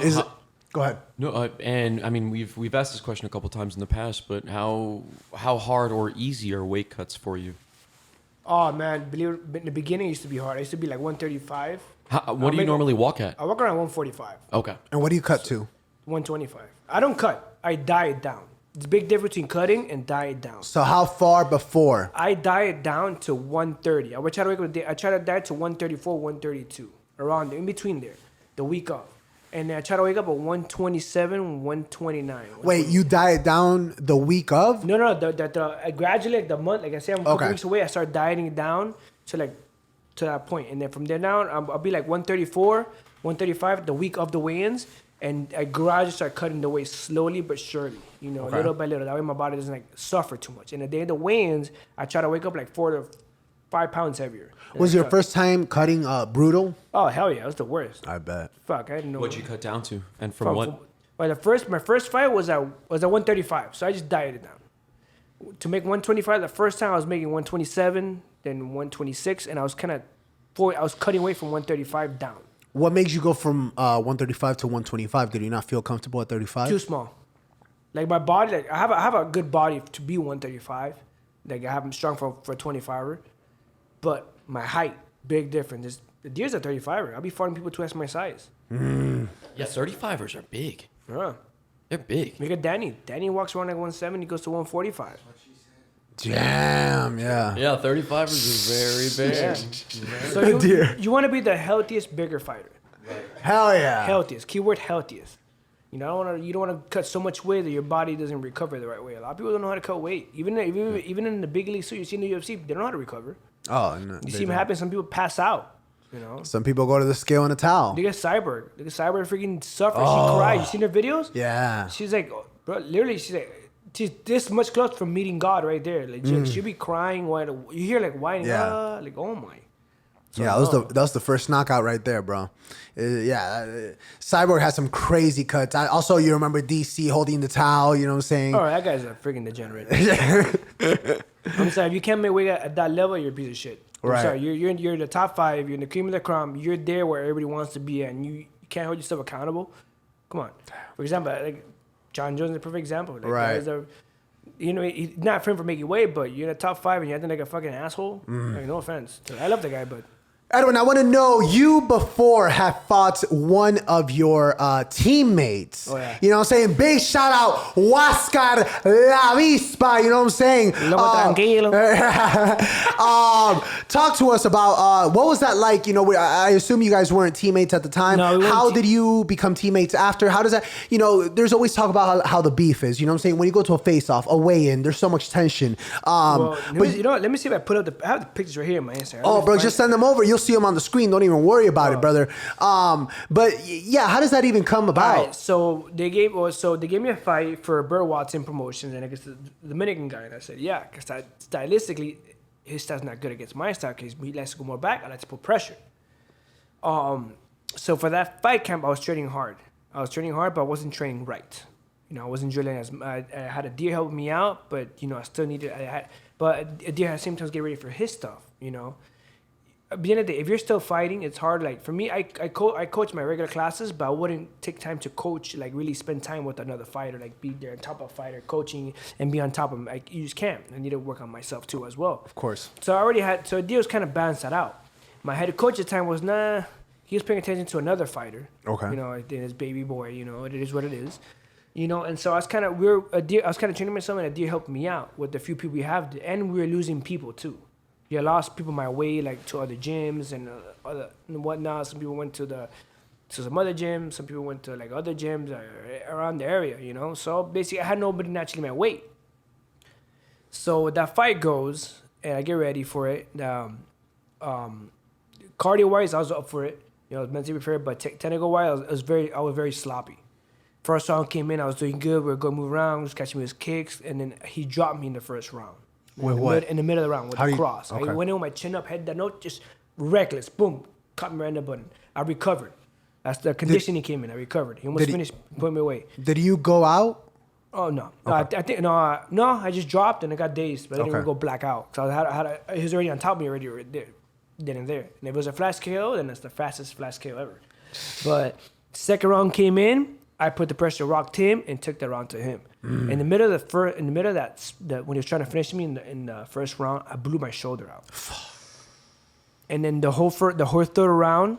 Is it? Go ahead. No, and I mean we've asked this question a couple times in the past, but how hard or easy are weight cuts for you? Oh man, believe it, in the beginning it used to be hard. I used to be like 135. What do you normally walk at? I walk around 145, Okay. And what do you cut to? 125. I don't cut. I diet down. There's a big difference between cutting and diet down. So how far before? I diet down to 130. I would try to wake up. I try to diet to 134, 132, around there, in between there, the week of. And then I try to wake up at 127, 129. Wait, you diet down the week of? No, I gradually, like the month, like I say, I'm a couple Okay. weeks away. I start dieting down to that point, and then from there down, I'll be like 134, 135 the week of the weigh-ins, and I gradually start cutting the weight slowly but surely, Okay. little by little. That way my body doesn't like suffer too much. And the day of the weigh-ins, I try to wake up like 4 to 5 pounds heavier. Was your first time cutting brutal? Oh hell yeah, it was the worst. I bet. Fuck, I didn't know. What'd you cut down to, and from what? Well, my first fight was at 135, so I just dieted down. To make 125, the first time I was making 127, then 126, and I was cutting weight from 135 down. What makes you go from 135 to 125? Did you not feel comfortable at 35? Too small. Like my body, like I have a good body to be 135. Like I have them strong for 25er, but my height, big difference. The deers are 35er. I'll be fighting people twice my size. Yeah, 35ers are big. Yeah. They're big. Look at Danny. Danny walks around like 170, goes to 145. Damn, yeah. Yeah, 35ers is very big. Yeah. So Deer. you want to be the healthiest, bigger fighter. Hell yeah. Healthiest. Keyword healthiest. You don't want to cut so much weight that your body doesn't recover the right way. A lot of people don't know how to cut weight. Even in the big leagues, so you see in the UFC, they don't know how to recover. Oh, no, You see them happen. Some people pass out. Some people go to the scale in a towel. Look at Cyborg. freaking suffers. She cries. You seen her videos? Yeah. She's like, bro, literally, she's this much close from meeting God right there. Like, she'll be crying. You hear like whining. Yeah. Like, oh my. Yeah, that was the first knockout right there, bro. Cyborg has some crazy cuts. Also, you remember DC holding the towel, you know what I'm saying? Oh, that guy's a freaking degenerate. I'm sorry, if you can't make weight at that level, you're a piece of shit. I'm Right. sorry, you're in the top 5, you're in the cream of the crop, you're there where everybody wants to be, and you can't hold yourself accountable. Come on. For example, like John Jones is a perfect example. Like, Right. He's not for making weight, but you're in the top 5 and you're acting like a fucking asshole. Like, no offense. I love the guy, but Edwin, I want to know, you before have fought one of your teammates. Oh, yeah. You know what I'm saying? Big shout out, Huáscar La Vispa. You know what I'm saying? Loco tranquilo. Talk to us about what was that like? You know, I assume you guys weren't teammates at the time. No, we weren't how did you become teammates after? How does that, there's always talk about how the beef is. You know what I'm saying? When you go to a face-off, a weigh-in, there's so much tension. let me see if I put up I have the pictures right here in my Instagram. Oh, bro, just send them over. You'll see them on the screen. Don't even worry about it, brother. But yeah, how does that even come about? All right, so they gave me a fight for Burt Watson Promotions, and I guess the Dominican guy, and I said, yeah, because stylistically, his style's not good against my style because he likes to go more back. I like to put pressure. So for that fight camp, I was training hard. But I wasn't training right. I wasn't drilling as I had a deer help me out, but I still needed. But a deer at the same time get ready for his stuff. At the end of the day, if you're still fighting, it's hard. Like for me, I coach my regular classes, but I wouldn't take time to coach, like really spend time with another fighter, like be there on top of a fighter, coaching and be on top of him. Like you just can't. I need to work on myself too as well. Of course. So I already had. So Dio's kind of balanced that out. My head coach at the time was he was paying attention to another fighter. Okay. Like his baby boy. It is what it is. And so I was kind of training myself, and a deer helped me out with the few people we have, and we were losing people too. I lost people my way, like to other gyms and whatnot. Some people went to some other gyms. Some people went to like other gyms around the area, So basically, I had nobody naturally my weight. So that fight goes, and I get ready for it. Cardio-wise, I was up for it. I was mentally prepared, but technical-wise, I was very sloppy. First round came in, I was doing good. We were going to move around, he was catching me his kicks, and then he dropped me in the first round. With what? In the middle of the round with the cross. Okay. I went in with my chin up, head down, just reckless. Boom, cut me right in the button. I recovered. That's the condition he came in. I recovered. He almost finished, put me away. Did you go out? Oh no, I think no. I just dropped and I got dazed, but I didn't Okay. even go black out. So he was already on top of me already right there, then and there. And if it was a flash KO, then it's the fastest flash KO ever. But second round came in, I put the pressure, rocked him, and took the round to him. In the middle of when he was trying to finish me in the first round, I blew my shoulder out. And then the whole third round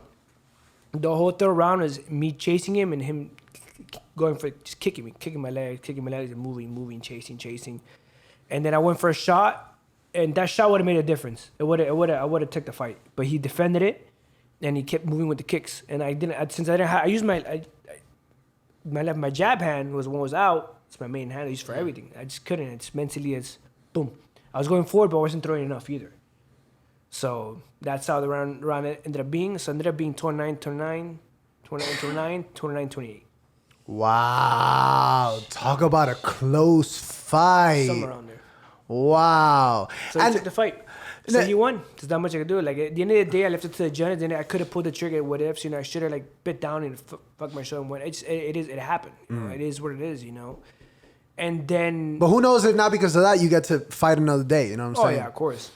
is me chasing him and him going for just kicking my legs, and moving, chasing. And then I went for a shot, and that shot would have made a difference. I would have took the fight, but he defended it, and he kept moving with the kicks. And I used my jab hand was one was out. It's my main hand I used for everything. I just couldn't. It's mentally, boom. I was going forward, but I wasn't throwing enough either. So that's how the round ended up being. So it ended up being 29-29, 29-28. Wow. Talk about a close fight. Somewhere around there. Wow. So he took the fight. So he won. There's not much I could do. Like at the end of the day, I left it to the judge. Then I could have pulled the trigger. What ifs? You know, I should have like bit down and fucked my shoulder and went. It happened. You know? It is what it is. You know. And then. But who knows if not because of that you get to fight another day. You know what I'm saying? Oh yeah, of course.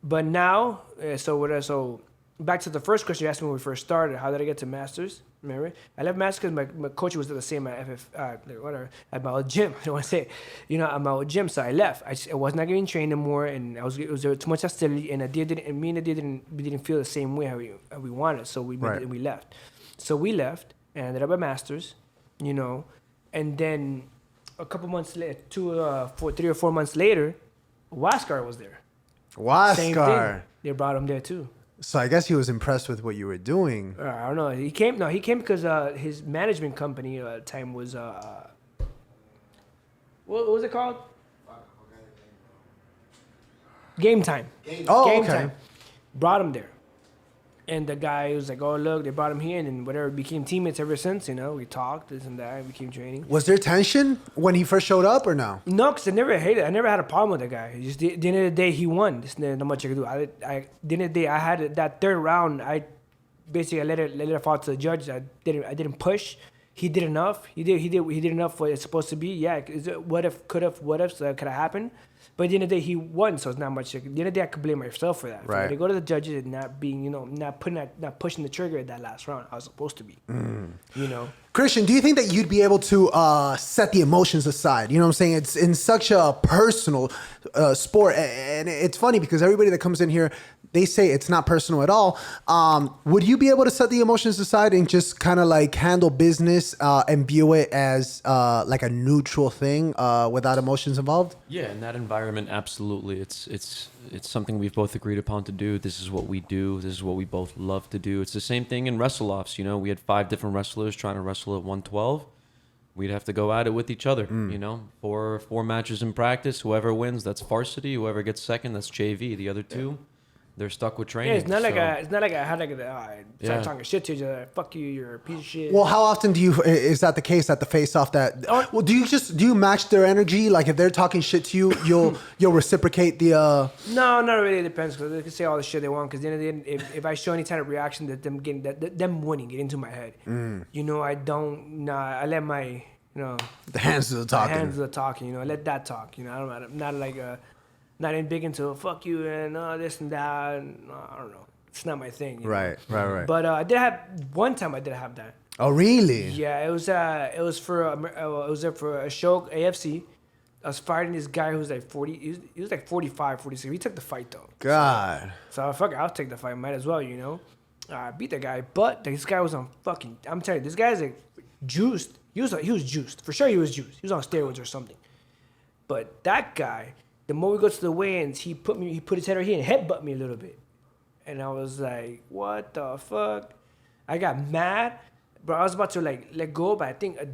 But now, so back to the first question you asked me when we first started. How did I get to Masters? Remember? I left Masters because my coach was the same at at my old gym. I don't want to say it. You know, at my old gym. So I left. I was not getting trained anymore, and it was too much hostility. And me and Nadir didn't feel the same way how we wanted. So we left. So we left and ended up at Masters. You know, and then a couple months later, 3 or 4 months later, Waskar was there. Same thing. Waskar. They brought him there too. So I guess he was impressed with what you were doing. I don't know. He came because his management company time was what was it called? Game Time. Oh, Game okay. Time. Brought him there. And the guy was like, oh, look, they brought him here. And whatever, became teammates ever since, you know. We talked, this and that. We became training. Was there tension when he first showed up or no? No, because I never hated it. I never had a problem with the guy. Just at the end of the day, he won. There's not much I could do. At the end of the day, I had that third round. I let it fall to the judge. I didn't push. He did enough. He did enough what it's supposed to be. Yeah, what if, could have happened. But at the end of the day, he won, so it's not much. At the end of the day, I could blame myself for that. Right. They go to the judges and not being, not pushing the trigger at that last round. I was supposed to be. You know. Christian, do you think that you'd be able to set the emotions aside? You know what I'm saying? It's in such a personal sport. And it's funny because everybody that comes in here, they say it's not personal at all. Would you be able to set the emotions aside and just kind of like handle business and view it as like a neutral thing without emotions involved? Yeah, in that environment, absolutely. It's something we've both agreed upon to do. This is what we do. This is what we both love to do. It's the same thing in wrestle-offs. You know, we had 5 different wrestlers trying to wrestle at 112. We'd have to go at it with each other. You know, four matches in practice. Whoever wins, that's varsity. Whoever gets second, that's JV. The other 2, they're stuck with training. Yeah, it's not like so. I had start talking shit to you. Fuck you, you're a piece of shit. Well, how often is that the case at the face-off that? Well, do you match their energy? Like if they're talking shit to you, you'll reciprocate the. No, not really. It depends because they can say all the shit they want. Because if I show any kind of reaction that them getting them winning get into my head, you know, I don't. Nah, I let my The hands of the talking. hands of the talking. You know, I let that talk. You know, I'm not like not in big into fuck you and this and that. And, I don't know. It's not my thing. You know? Right. But I did have one time. I did have that. Oh, really? Yeah, it was for a show AFC. I was fighting this guy who was like 40. He was like 45, 46. He took the fight though. God. So fuck it, I'll take the fight. Might as well, you know. I beat that guy, but this guy was on fucking. I'm telling you, this guy's like juiced. He was juiced for sure. He was juiced. He was on steroids or something. But that guy, the more we go to the weigh-ins, he put his head right here and headbutt me a little bit, and I was like, what the fuck? I got mad, bro. I was about to like let go, but I think I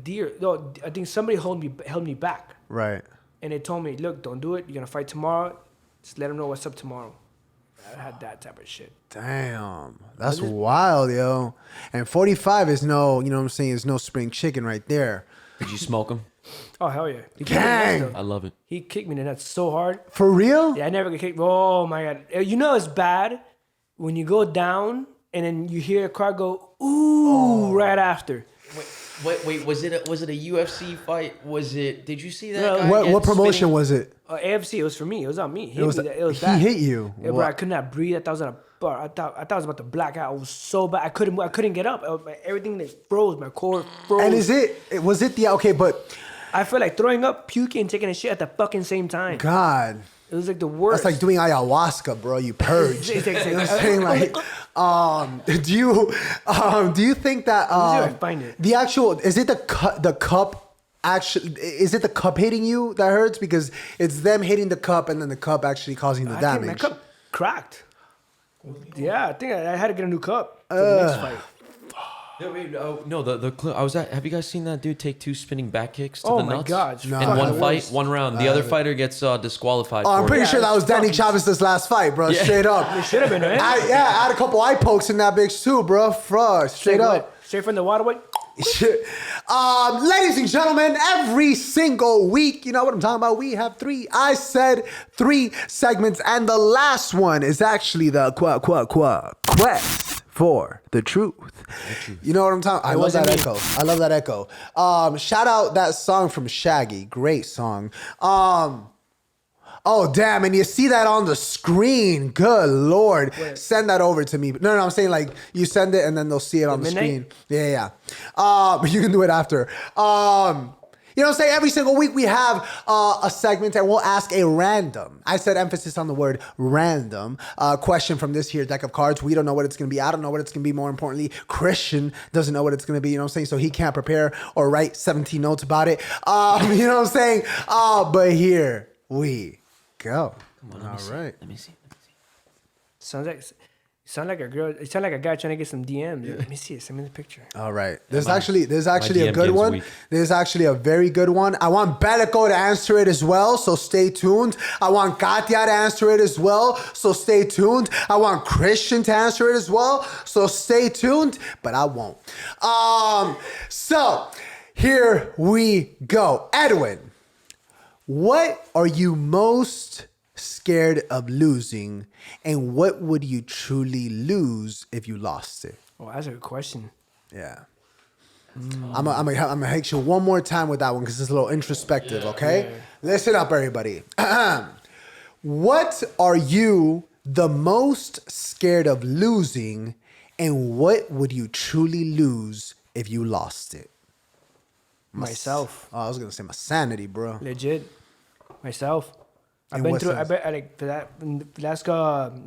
think somebody held me back. Right. And they told me, look, don't do it. You're gonna fight tomorrow. Just let them know what's up tomorrow. I had that type of shit. Damn. That's wild, yo. And 45 is no, you know what I'm saying, is no spring chicken right there. Did you smoke him? Oh, hell yeah. He kicked me Gang. in the nuts, I though. love it. He kicked me in the nuts so hard. For real? Yeah, I never get kicked. Oh, my God. You know it's bad when you go down and then you hear a car go, ooh, right after. Wait, was it a UFC fight? Did you see that? No, guy What get promotion spinning? was it? AFC, it was for me. It was on me. It was he hit you. Yeah, bro, I could not breathe. I thought I was on a bar. I thought I was about to black out. It was so bad. I couldn't get up. Everything that froze. My core froze. And was it the okay? But I felt like throwing up, puking, and taking a shit at the fucking same time. God, It was like the worst. that's like doing ayahuasca, bro. You purge. You know what I'm saying? Like, do you think that Let me see if I find it. the actual is it the cup? Actually, is it the cup hitting you that hurts? Because it's them hitting the cup and then the cup actually causing the I think my damage. cup cracked. Yeah, I think I had to get a new cup for the next fight. No, the clip. Have you guys seen that dude take 2 spinning back kicks to Oh the my nuts? God. No. In Fucking one the fight, worst. one round. The other fighter gets disqualified. Oh, I'm for pretty it. sure that was it's Danny fucking- Chavez's last fight, bro. Yeah. Straight up. It should have been, right? I had a couple eye pokes in that bitch too, bro. Straight up. Straight from the waterway. Shit. Ladies and gentlemen, every single week, you know what I'm talking about? We have 3. I said 3 segments, and the last one is actually the quest for the truth. You know what I'm talking? I love that wasn't me. echo. I love that echo. Shout out that song from Shaggy. Great song. Oh, damn. And you see that on the screen. Good Lord. Wait. Send that over to me. No, I'm saying like you send it and then they'll see it on the screen. midnight? Yeah. But you can do it after. You know what I'm saying? Every single week we have a segment and we'll ask a random, I said emphasis on the word random, question from this here deck of cards. We don't know what it's going to be. I don't know what it's going to be. More importantly, Christian doesn't know what it's going to be. You know what I'm saying? So he can't prepare or write 17 notes about it. You know what I'm saying? But here we go. Come on, Let me see. Sound like a girl. It sound like a guy trying to get some DMs. Let me see it. Send me the picture. All right. There's my actually a DM good game's one. weak. There's actually a very good one. I want Bellico to answer it as well, so stay tuned. I want Katya to answer it as well, so stay tuned. I want Christian to answer it as well, so stay tuned, but I won't. So here we go. Edwin, what are you most scared of losing, and what would you truly lose if you lost it? Oh, that's a good question. Yeah. I'm gonna hit you one more time with that one because it's a little introspective, okay? Yeah. Listen up, everybody. What are you the most scared of losing, and what would you truly lose if you lost it? Myself. Oh, I was gonna say my sanity, bro. Legit. Myself. I've In been what through. sense? Like for that. In the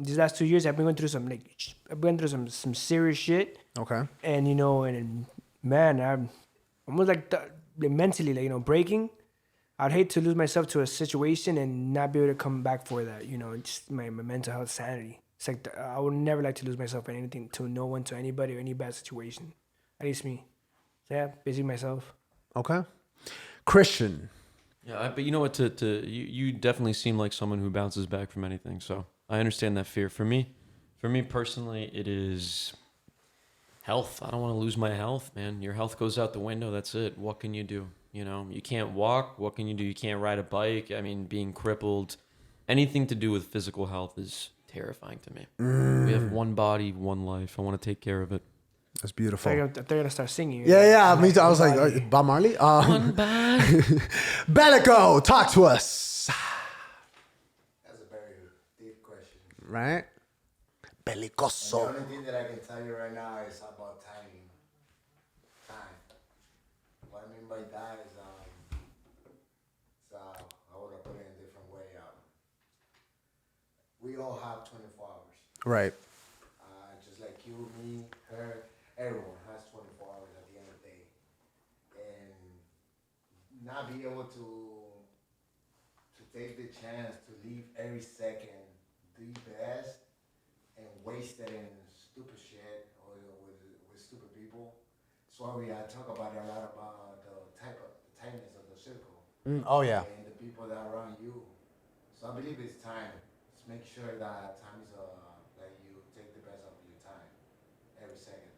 these last 2 years, I've been going through some serious shit. Okay. And man, I'm almost like mentally, like breaking. I'd hate to lose myself to a situation and not be able to come back for that. Just my mental health sanity. It's like I would never like to lose myself in anything, to no one, to anybody, or any bad situation. At least me. So yeah, basically myself. Okay. Christian. Yeah, but you know what? You definitely seem like someone who bounces back from anything. So I understand that fear. For me personally, it is health. I don't want to lose my health, man. Your health goes out the window. That's it. What can you do? You can't walk. What can you do? You can't ride a bike. I mean, being crippled, anything to do with physical health is terrifying to me. We have one body, one life. I want to take care of it. That's beautiful. They're gonna start singing. Yeah. Me too. I was like, Bob Marley? One body. Bellico, talk to us. That's a very deep question. Right? And the Bellicoso. only thing that I can tell you right now is about timing. Time. What I mean by that is, I want to put it in a different way. We all have 24 hours. Right. Just like you, me, her, everyone has 24 hours at the end of the day. And not be able to take the chance to leave every second the best and waste it in stupid shit or with stupid people. That's why we talk about it a lot about the tightness of the circle. Oh, yeah. And the people that are around you. So I believe it's time. Just make sure that time is that you take the best of your time every second.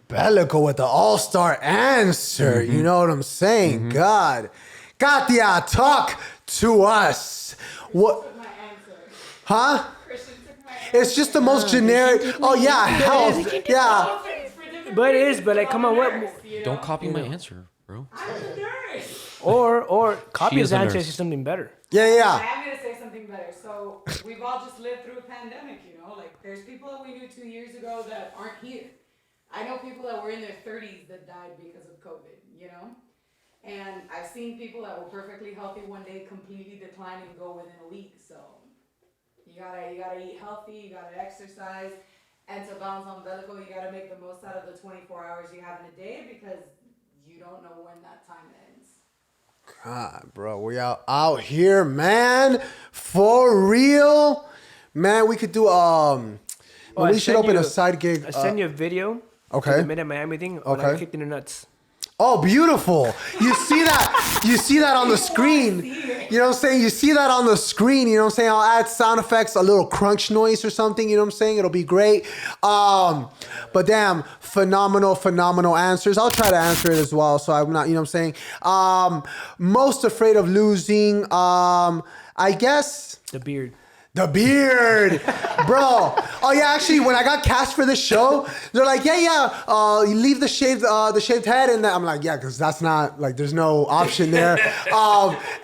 Bellico with the all-star answer. You know what I'm saying? God. Katya, talk to us. What? Took my answer. Huh? Christian took my answer. It's just the most generic. Oh, yeah, health. Yeah. For different But it is, but like, come on, what? Don't copy my answer, bro. I'm a nurse. Or copy She his is a answer nurse. to something better. Yeah, I yeah. am gonna say something better. So we've all just lived through a pandemic, you know. Like there's people that we knew 2 years ago that aren't here. I know people that were in their 30s that died because of COVID, you know. And I've seen people that were perfectly healthy one day completely decline and go within a week. So you gotta eat healthy, you gotta exercise, and to balance umbilical, you gotta make the most out of the 24 hours you have in a day because you don't know when that time ends. God, bro, we out here, man. For real, man. We could do I we should sent open you- a side gig. I send you a video. okay. To the Minute Miami thing. When I Okay. kicked in the nuts. Oh, beautiful. You see that? You see that on the screen. You know what I'm saying? You see that on the screen. You know what I'm saying? I'll add sound effects, a little crunch noise or something. You know what I'm saying? It'll be great. But damn, phenomenal answers. I'll try to answer it as well. So I'm not, you know what I'm saying? Most afraid of losing, I guess... The beard. The beard, bro. Oh yeah, actually, when I got cast for this show, they're like, you leave the shaved head, and I'm like, yeah, because that's not like, there's no option there.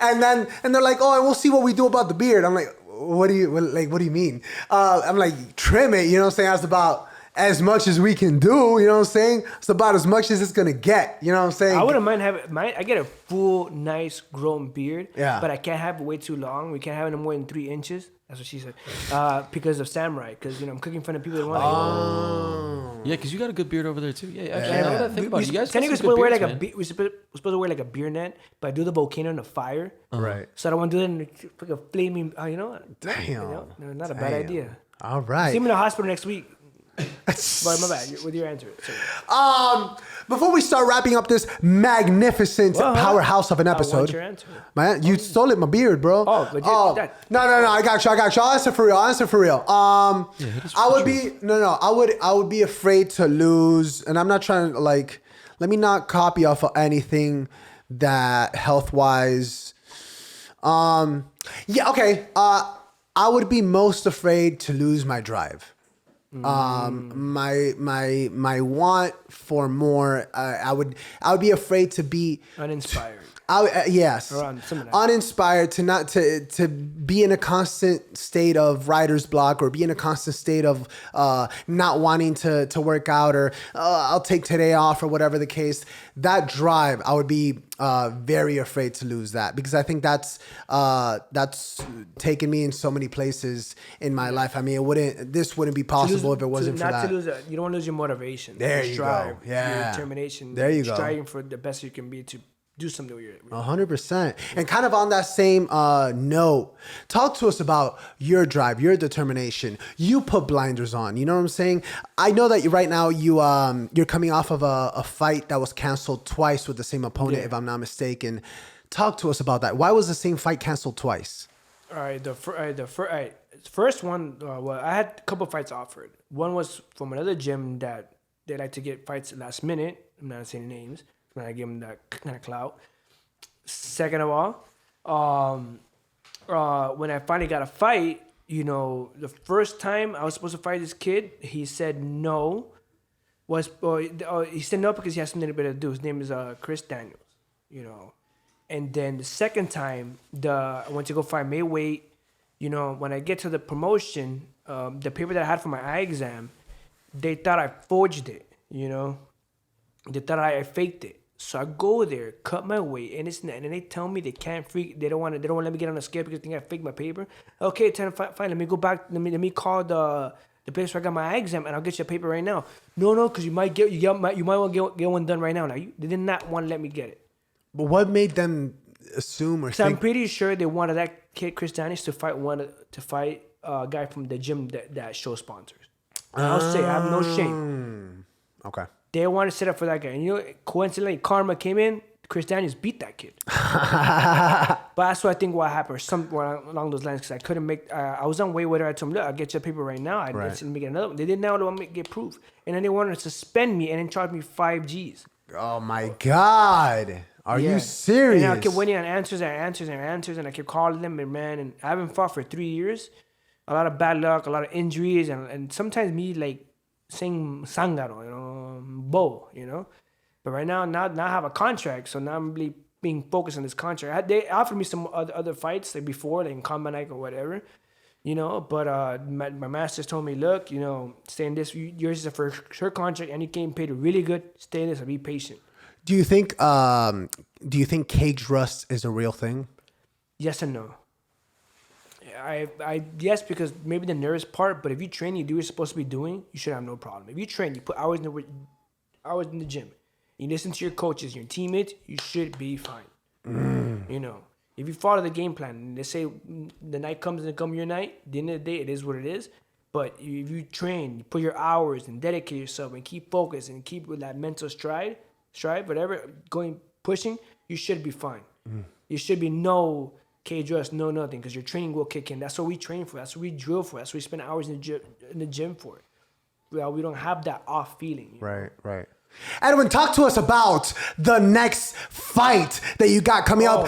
And they're like, oh, and we'll see what we do about the beard. I'm like, what do you mean? I'm like, trim it. You know what I'm saying? That's about as much as we can do. You know what I'm saying? It's about as much as it's gonna get. You know what I'm saying? I wouldn't mind having I get a full, nice, grown beard. Yeah. But I can't have it way too long. We can't have it no more than 3 inches. That's what she said. Because of samurai. Because, you know, I'm cooking in front of people that want to. Yeah, because you got a good beard over there too. Yeah, actually, now that I think about it, you guys got Technically, some we're good supposed to wear beards, man. we're supposed to wear like a beer net, but I do the volcano in the fire. Right. So I don't want to do it in like a flaming, you know? Damn. You know? No, not a bad Damn. idea. All right. See me in the hospital next week. But my bad, with your answer. Sorry. Before we start wrapping up this magnificent powerhouse of an I want episode, your answer. man, you stole it, my beard, bro. Oh, but no, I got you. I'll answer for real. I would be afraid to lose, and I'm not trying to like. Let me not copy off of anything that health wise. Yeah, okay. I would be most afraid to lose my drive. My want for more. I would be afraid to be Uninspired. yes, Around some of that. uninspired, to be in a constant state of writer's block, or be in a constant state of not wanting to work out, or I'll take today off, or whatever the case. That drive, I would be very afraid to lose that, because I think that's taken me in so many places in my life. I mean, this wouldn't be possible if it wasn't for that. You don't want to lose your motivation. There your you drive, go. Yeah. Your determination. There you go. Striving for the best you can be to do something with your. 100%. And kind of on that same note, talk to us about your drive, your determination. You put blinders on. You know what I'm saying? I know that right now you're coming off of a fight that was canceled twice with the same opponent, if I'm not mistaken. Talk to us about that. Why was the same fight canceled twice? All right, the first one. Well, I had a couple fights offered. One was from another gym that they like to get fights last minute. I'm not saying names. When I give them that kind of clout. Second of all, when I finally got a fight, you know, the first time I was supposed to fight this kid, he said no. He said no because he has something better to do. His name is Chris Daniels, you know. And then the second time, I went to go fight Mayweight. You know, when I get to the promotion, the paper that I had for my eye exam, they thought I forged it, you know. They thought I faked it. So I go there, cut my weight, and then they tell me they don't want to let me get on the scale because they think I faked my paper. Okay, fine, let me go back, let me call the place where I got my eye exam, and I'll get your paper right now. No, because you might want to get one done right now. They did not want to let me get it. But what made them assume or So think? I'm pretty sure they wanted that kid Chris Daniels to fight a guy from the gym that show sponsors. And I'll say I have no shame. Okay. They wanted to set up for that guy. And you know, coincidentally, karma came in. Chris Daniels beat that kid. But that's what I think what happened, or something along those lines, because I couldn't make. I was on way where I told him, look, I'll get your paper right now. Let me get another one. They didn't now want me to get proof, and then they wanted to suspend me and then charge me 5 G's. Oh my God. Are you serious? And I kept waiting on answers, and I kept calling them, and I haven't fought for 3 years. A lot of bad luck, a lot of injuries, and sometimes me like sing sangaro, you know, bow, you know. But right now I have a contract, so now I'm really being focused on this contract. They offered me some other fights like before, like in Combat Night or whatever, you know. But my masters told me, look, you know, stay in this. Yours is a for sure contract, and you're getting paid really good. Stay in this and be patient. Do you think cage rust is a real thing? Yes and no. I yes, because maybe the nervous part, but if you train, you do what you're supposed to be doing, you should have no problem. If you train, you put hours in the gym, you listen to your coaches, your teammates, you should be fine. You know, if you follow the game plan, and they say the night comes and it comes your night, at the end of the day, it is what it is. But if you train, you put your hours and dedicate yourself and keep focused and keep with that mental stride, whatever, pushing, you should be fine. You should be no cage rust, no nothing, because your training will kick in. That's what we train for. That's what we drill for. That's what we spend hours in the gym for. Well, we don't have that off feeling. Right. Edwin, talk to us about the next fight that you got coming up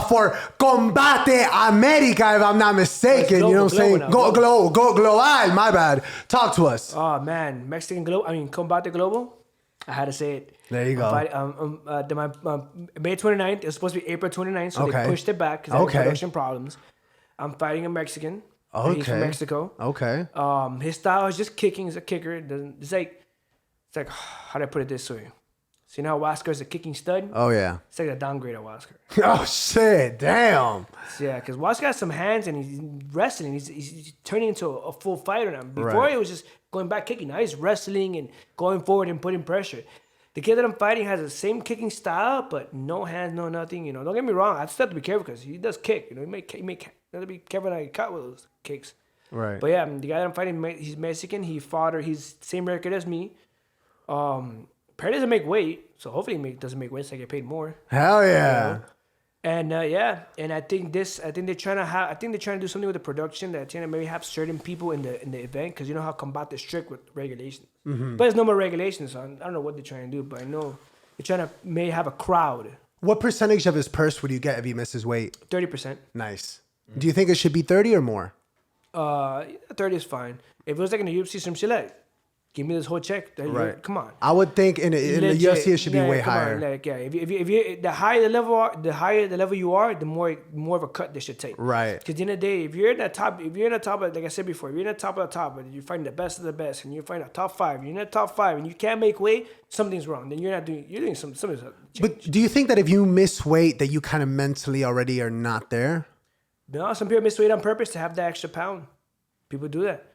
for Combate America, if I'm not mistaken. Global, you know what I'm saying? now. Go global. My bad. Talk to us. Oh man, Combate Global. I had to say it. There you go. May 29th. It was supposed to be April 29th, so they pushed it back because of production problems. I'm fighting a Mexican. He's from Mexico. Okay. His style is just kicking. He's a kicker. It's like how do I put it this way? So you know how Wasker is a kicking stud? Oh yeah. It's like a downgrade of Wasker. Oh shit! Damn. Yeah, because Wasker has some hands and he's wrestling. He's turning into a full fighter now. Before he was just going back kicking. Now he's wrestling and going forward and putting pressure. The kid that I'm fighting has the same kicking style, but no hands, no nothing. You know, don't get me wrong. I just have to be careful because he does kick. You know, you have to be careful how you cut with those kicks. Right. But yeah, the guy that I'm fighting, he's Mexican. He's same record as me. Perry doesn't make weight, so hopefully he doesn't make weight, so I get paid more. Hell yeah. You know? And I think they're trying to do something with the production that maybe have certain people in the event, because you know how Combate is strict with regulations. But there's no more regulations, so I don't know what they're trying to do, but I know they're trying to maybe have a crowd. What percentage of his purse would you get if he misses weight? 30%. Nice. Do you think it should be 30 or more? 30 is fine. If it was like in the UFC, some shit like, give me this whole check. Right. Come on. I would think in the UFC it should be way higher. If you the higher the level you are, the more of a cut they should take. Right. Because at the end of the day, if you're in the top of, like I said before, if you're in the top of the top, and you find the best of the best, and you find a top 5, you're in the top 5, and you can't make weight, something's wrong. Then you're doing something's. But do you think that if you miss weight, that you kind of mentally already are not there? No, some people miss weight on purpose to have that extra pound. People do that.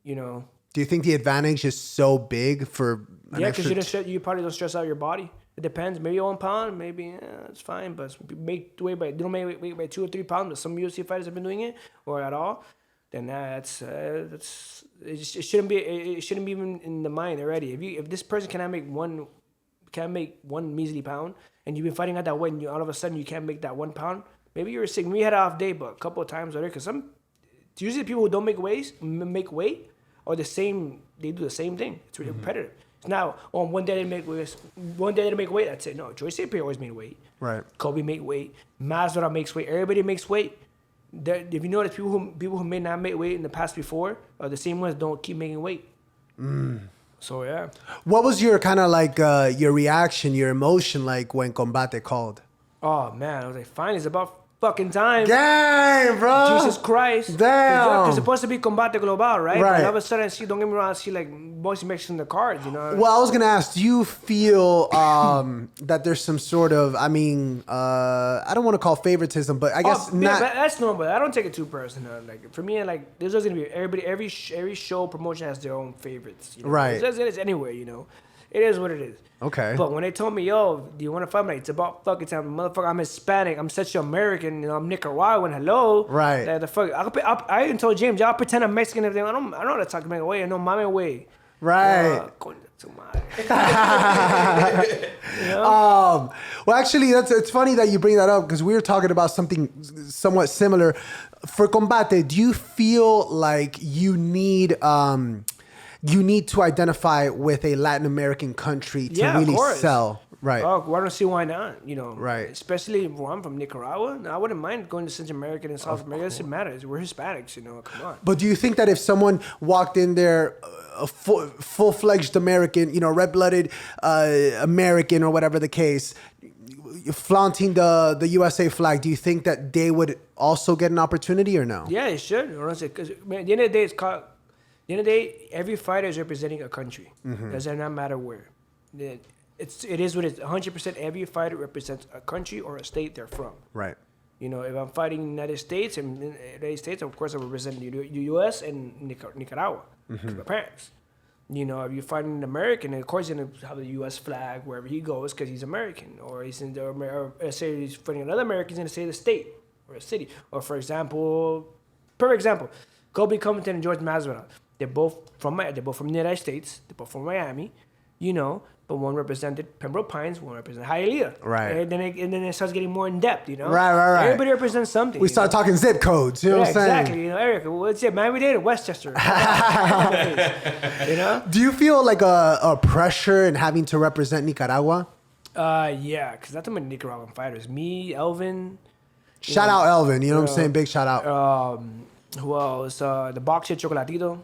You know. Do you think the advantage is so big for an because extra you probably don't stress out your body. It depends. Maybe 1 pound, maybe it's fine. But they don't make weight by 2 or 3 pounds. But some UFC fighters have been doing it or at all. Then it shouldn't be even in the mind already. If this person can't make one measly pound, and you've been fighting at that weight, and all of a sudden you can't make that 1 pound, maybe you're sick. We had an off day, but a couple of times already. Because usually people who don't make weight. Or they do the same thing. It's really repetitive. Now, on one day they make weight, I'd say, no, Joyce St. Pierre always made weight. Right. Kobe made weight. Masvidal makes weight. Everybody makes weight. If you notice, people who may not make weight in the past before are the same ones that don't keep making weight. So, yeah. What was your kind of like, your reaction, your emotion like when Combate called? Oh, man. I was like, fine, it's about fucking time. Dang, bro. Jesus Christ. Damn. It's supposed to be Combate Global, right? Right. And all of a sudden, don't get me wrong, I see like mostly Mexicans in the cards, you know? Well, I was going to ask, do you feel that there's some sort of, I don't want to call favoritism, but I guess not. Yeah, that's normal. I don't take it too personal. Like for me, like there's going to be every show promotion has their own favorites. You know? Right. It's anywhere, you know. It is what it is. Okay. But when they told me, yo, do you want to fight? I'm like, it's about fucking time. Motherfucker, I'm Hispanic. I'm such an American. You know, I'm Nicaraguan. Hello. Right. The fuck. I even told James, y'all pretend I'm Mexican and everything. I don't know how to talk my way. I know my way. Right. You know? Well, actually, it's funny that you bring that up because we were talking about something somewhat similar. For Combate, do you feel like you need to identify with a Latin American country to really sell? Right. Oh, I don't see why not, you know. Right. Especially where I'm from, Nicaragua. I wouldn't mind going to Central America and South America. It doesn't matter. We're Hispanics, you know. Come on. But do you think that if someone walked in there a full-fledged American, red-blooded American or whatever the case, flaunting the USA flag, do you think that they would also get an opportunity or no? Yeah, it should. Because at the end of the day, every fighter is representing a country. Does it not matter where? It is what it is. 100% every fighter represents a country or a state they're from. Right. If I'm fighting United States, of course I represent the U.S. and Nicaragua, my parents. If you're fighting an American, of course you're going to have the U.S. flag wherever he goes because he's American. Or say he's fighting another American, he's going to say the state or a city. Or for example, Colby Covington and George Masvidal. They're both from the United States. They're both from Miami, but one represented Pembroke Pines, one represented Hialeah. Right. And then it starts getting more in depth, Right. Everybody represents something. We start talking zip codes, you know what I'm saying? Exactly. Erica, what's it? Miami-Dade or Westchester? Do you feel like a pressure in having to represent Nicaragua? Yeah, because not too many Nicaraguan fighters. Me, Elvin. Shout out Elvin, you know what I'm saying? Big shout out. Who else? The boxer Chocolatito.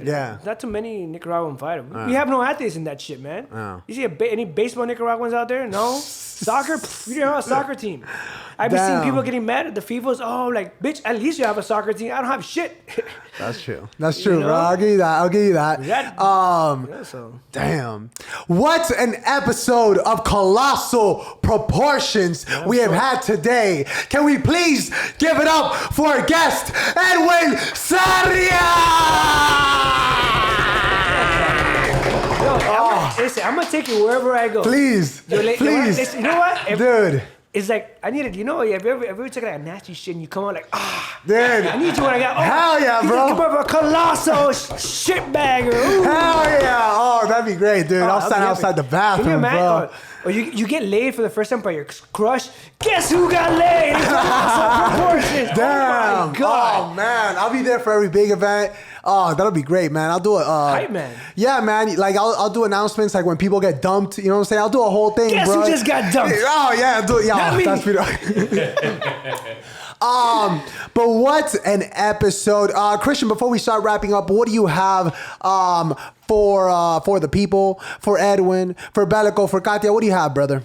Yeah. Not too many Nicaraguan fighters. We have no athletes in that shit, man. You see any baseball Nicaraguans out there? No. Soccer? You don't have a soccer team. I've been seeing people getting mad at the FIFAs. Oh, like, bitch, at least you have a soccer team. I don't have shit. That's true, bro. I'll give you that. Damn. What an episode of colossal proportions we have had today. Can we please give it up for our guest, Edwin Sarria? Listen, I'm gonna take you wherever I go. Please. Please. You know what? Dude. It's like, I need it. Have you ever taken that nasty shit and you come out like, Dude. I need you when I got, hell yeah, bro. Come over a colossal shitbagger. Hell yeah. Oh, that'd be great, dude. I'll stand outside the bathroom, bro. Or you get laid for the first time by your crush. Guess who got laid? Colossal proportions. Damn. Oh, my God. Oh, man. I'll be there for every big event. Oh, that'll be great, man. I'll do it. Hype, man. Yeah, man. Like, I'll do announcements like when people get dumped. You know what I'm saying? I'll do a whole thing, Guess bro. who just got dumped? Oh, yeah. Not me. That's but what an episode. Christian, before we start wrapping up, what do you have for the people, for Edwin, for Bellico, for Katia? What do you have, brother?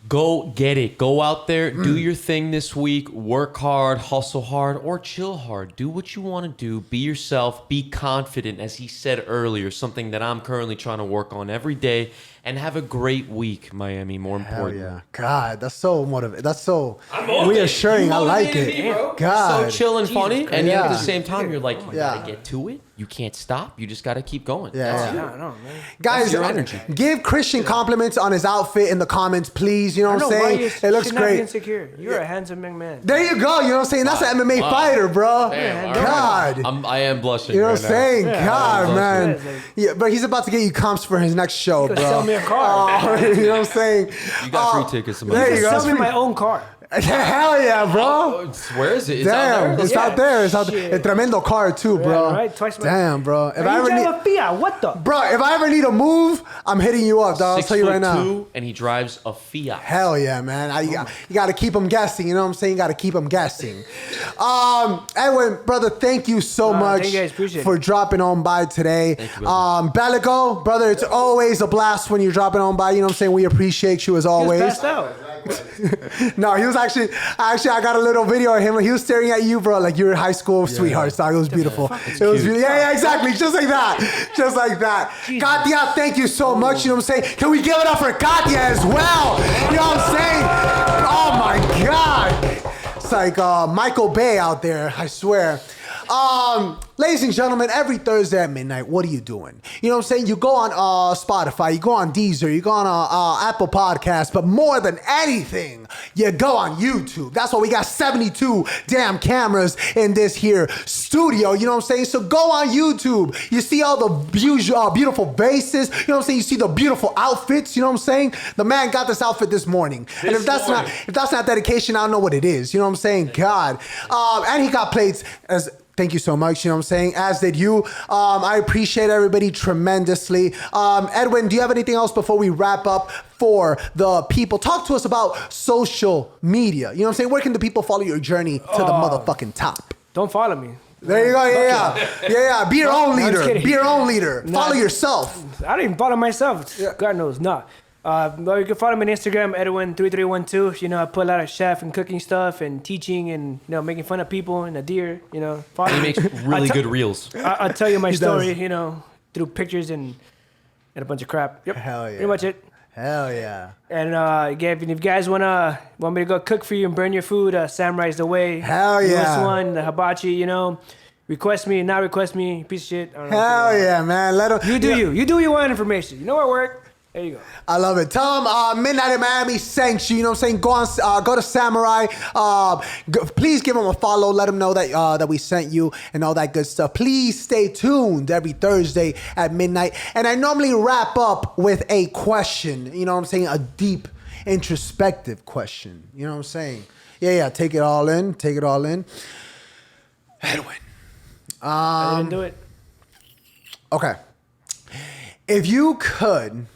Go get it. Go out there, do your thing this week, work hard, hustle hard, or chill hard. Do what you want to do. Be yourself. Be confident, as he said earlier, something that I'm currently trying to work on every day. And have a great week, Miami, more important. Hell yeah. God, that's so motivating. That's so reassuring. I like it. Bro. God. So chill and funny. And yet at the Yeah. same time, you're like, you got to get to it. You can't stop. You just got to keep going. Yeah. No, man. Guys, your energy. give Christian compliments on his outfit in the comments, please. You know what I'm saying? It looks should not be great. insecure. You're a handsome young man. There you go. You know what I'm saying? That's an MMA fighter, bro. Damn, God. I am blushing. You know right what I'm saying? Yeah. God, Yeah. man. Yeah. Yeah, but he's about to get you comps for his next show, You bro. could sell me a car. You know what I'm saying? You got free tickets. there you You go. could sell me my own car. Hell yeah, bro. Oh, where is it? It's Damn, out there. it's out there. It's out there. Shit. A tremendo car too, bro. Yeah, right? Twice my- Damn, bro. If I You ever drive need, a Fiat. What the? bro, if I ever need a move, I'm hitting you up, dog. I'll tell you right now. 6'2", and he drives a Fiat. Hell yeah, man. You got to keep them guessing. You know what I'm saying? You got to keep them guessing. Edwin, brother, thank you so much thank you guys. Appreciate for it. dropping on by today. Thank you, brother. Bellico, brother, it's always a blast when you're dropping on by. You know what I'm saying? We appreciate you as He was always. passed out. No, he was actually, I got a little video of him. He was staring at you, bro, like you were high school sweethearts, dog. It was beautiful. It was beautiful. Yeah, exactly. Just like that. Just like that. Jesus. Katia, thank you so much. You know what I'm saying? Can we give it up for Katia as well? You know what I'm saying? Oh my God. It's like Michael Bay out there, I swear. Ladies and gentlemen, every Thursday at midnight, what are you doing? You know what I'm saying? You go on Spotify, you go on Deezer, you go on Apple Podcasts, but more than anything, you go on YouTube. That's why we got 72 damn cameras in this here studio, you know what I'm saying? So go on YouTube. You see all the beautiful faces, you know what I'm saying? You see the beautiful outfits, you know what I'm saying? The man got this outfit this morning. And if that's not dedication, I don't know what it is. You know what I'm saying? God. And he got plates as... Thank you so much. You know what I'm saying? As did you. I appreciate everybody tremendously. Edwin, do you have anything else before we wrap up for the people? Talk to us about social media. You know what I'm saying? Where can the people follow your journey to the motherfucking top? Don't follow me. There you go. Yeah. Be your own No, I'm just leader. kidding. Be your own leader. Nah. Follow yourself. I don't even follow myself. God knows, no. Well, you can follow me on Instagram, Edwin3312. You know, I put a lot of chef and cooking stuff and teaching and, you know, making fun of people and a deer, you know. Follow He me. makes really good reels. I'll tell you my He story, does. you know, through pictures and a bunch of crap. Yep. Hell yeah. Pretty much it. Hell yeah. And again, if you guys want me to go cook for you and burn your food, Samurai's the way. Hell yeah. Newest one, the hibachi, you know. Request me, not request me, piece of shit. I don't know Hell yeah, man. Let him. You do you. You do what you want information. You know where I work? There you go. I love it. Tell them Midnight in Miami sent you. You know what I'm saying? Go to Samurai. Please give them a follow. Let them know that we sent you and all that good stuff. Please stay tuned every Thursday at midnight. And I normally wrap up with a question. You know what I'm saying? A deep, introspective question. You know what I'm saying? Yeah. Take it all in. Edwin. I didn't do it. Okay. If you could.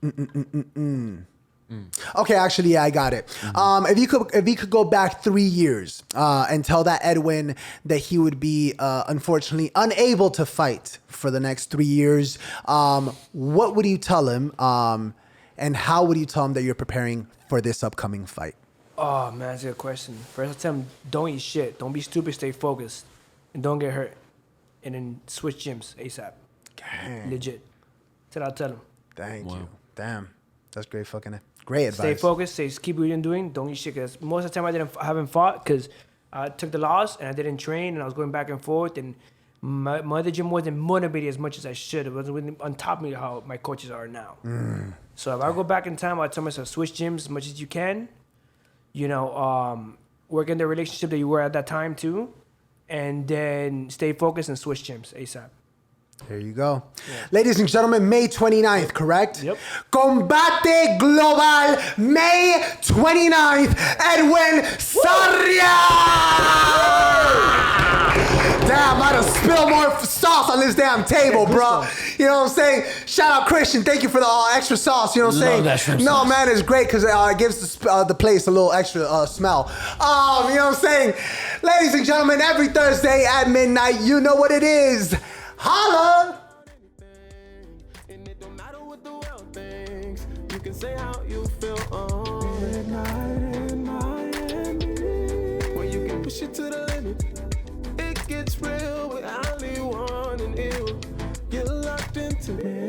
Okay, actually, yeah, I got it. If you could go back 3 years and tell that Edwin that he would be unfortunately unable to fight for the next 3 years, what would you tell him? And how would you tell him that you're preparing for this upcoming fight? Oh, man, that's a good question. First, I'll tell him, don't eat shit. Don't be stupid. Stay focused. And don't get hurt. And then switch gyms ASAP. Dang. Legit. That's what I'll tell him. Thank you. Damn. That's great advice. Stay focused. Keep what you're doing. Don't eat shit. Because most of the time I haven't fought because I took the loss and I didn't train and I was going back and forth. And my other gym wasn't motivated as much as I should. It wasn't on top of me how my coaches are now. So if I go back in time, I'd tell myself, switch gyms as much as you can. You know, work in the relationship that you were at that time too. And then stay focused and switch gyms ASAP. There you go. Yeah. Ladies and gentlemen, May 29th, correct? Yep. Combate Global, May 29th, Edwin Sarria! Damn, I done spilled more sauce on this damn table, bro. You know what I'm saying? Shout out Christian, thank you for the extra sauce, you know what I'm saying? That shrimp no, sauce. man, it's great because it gives the place a little extra smell. You know what I'm saying? Ladies and gentlemen, every Thursday at midnight, you know what it is. Holla! And it don't matter what the world thinks. You can say how you feel on midnight in Miami. Where you can push it to the limit. It gets real with only one and ill. You're locked into me.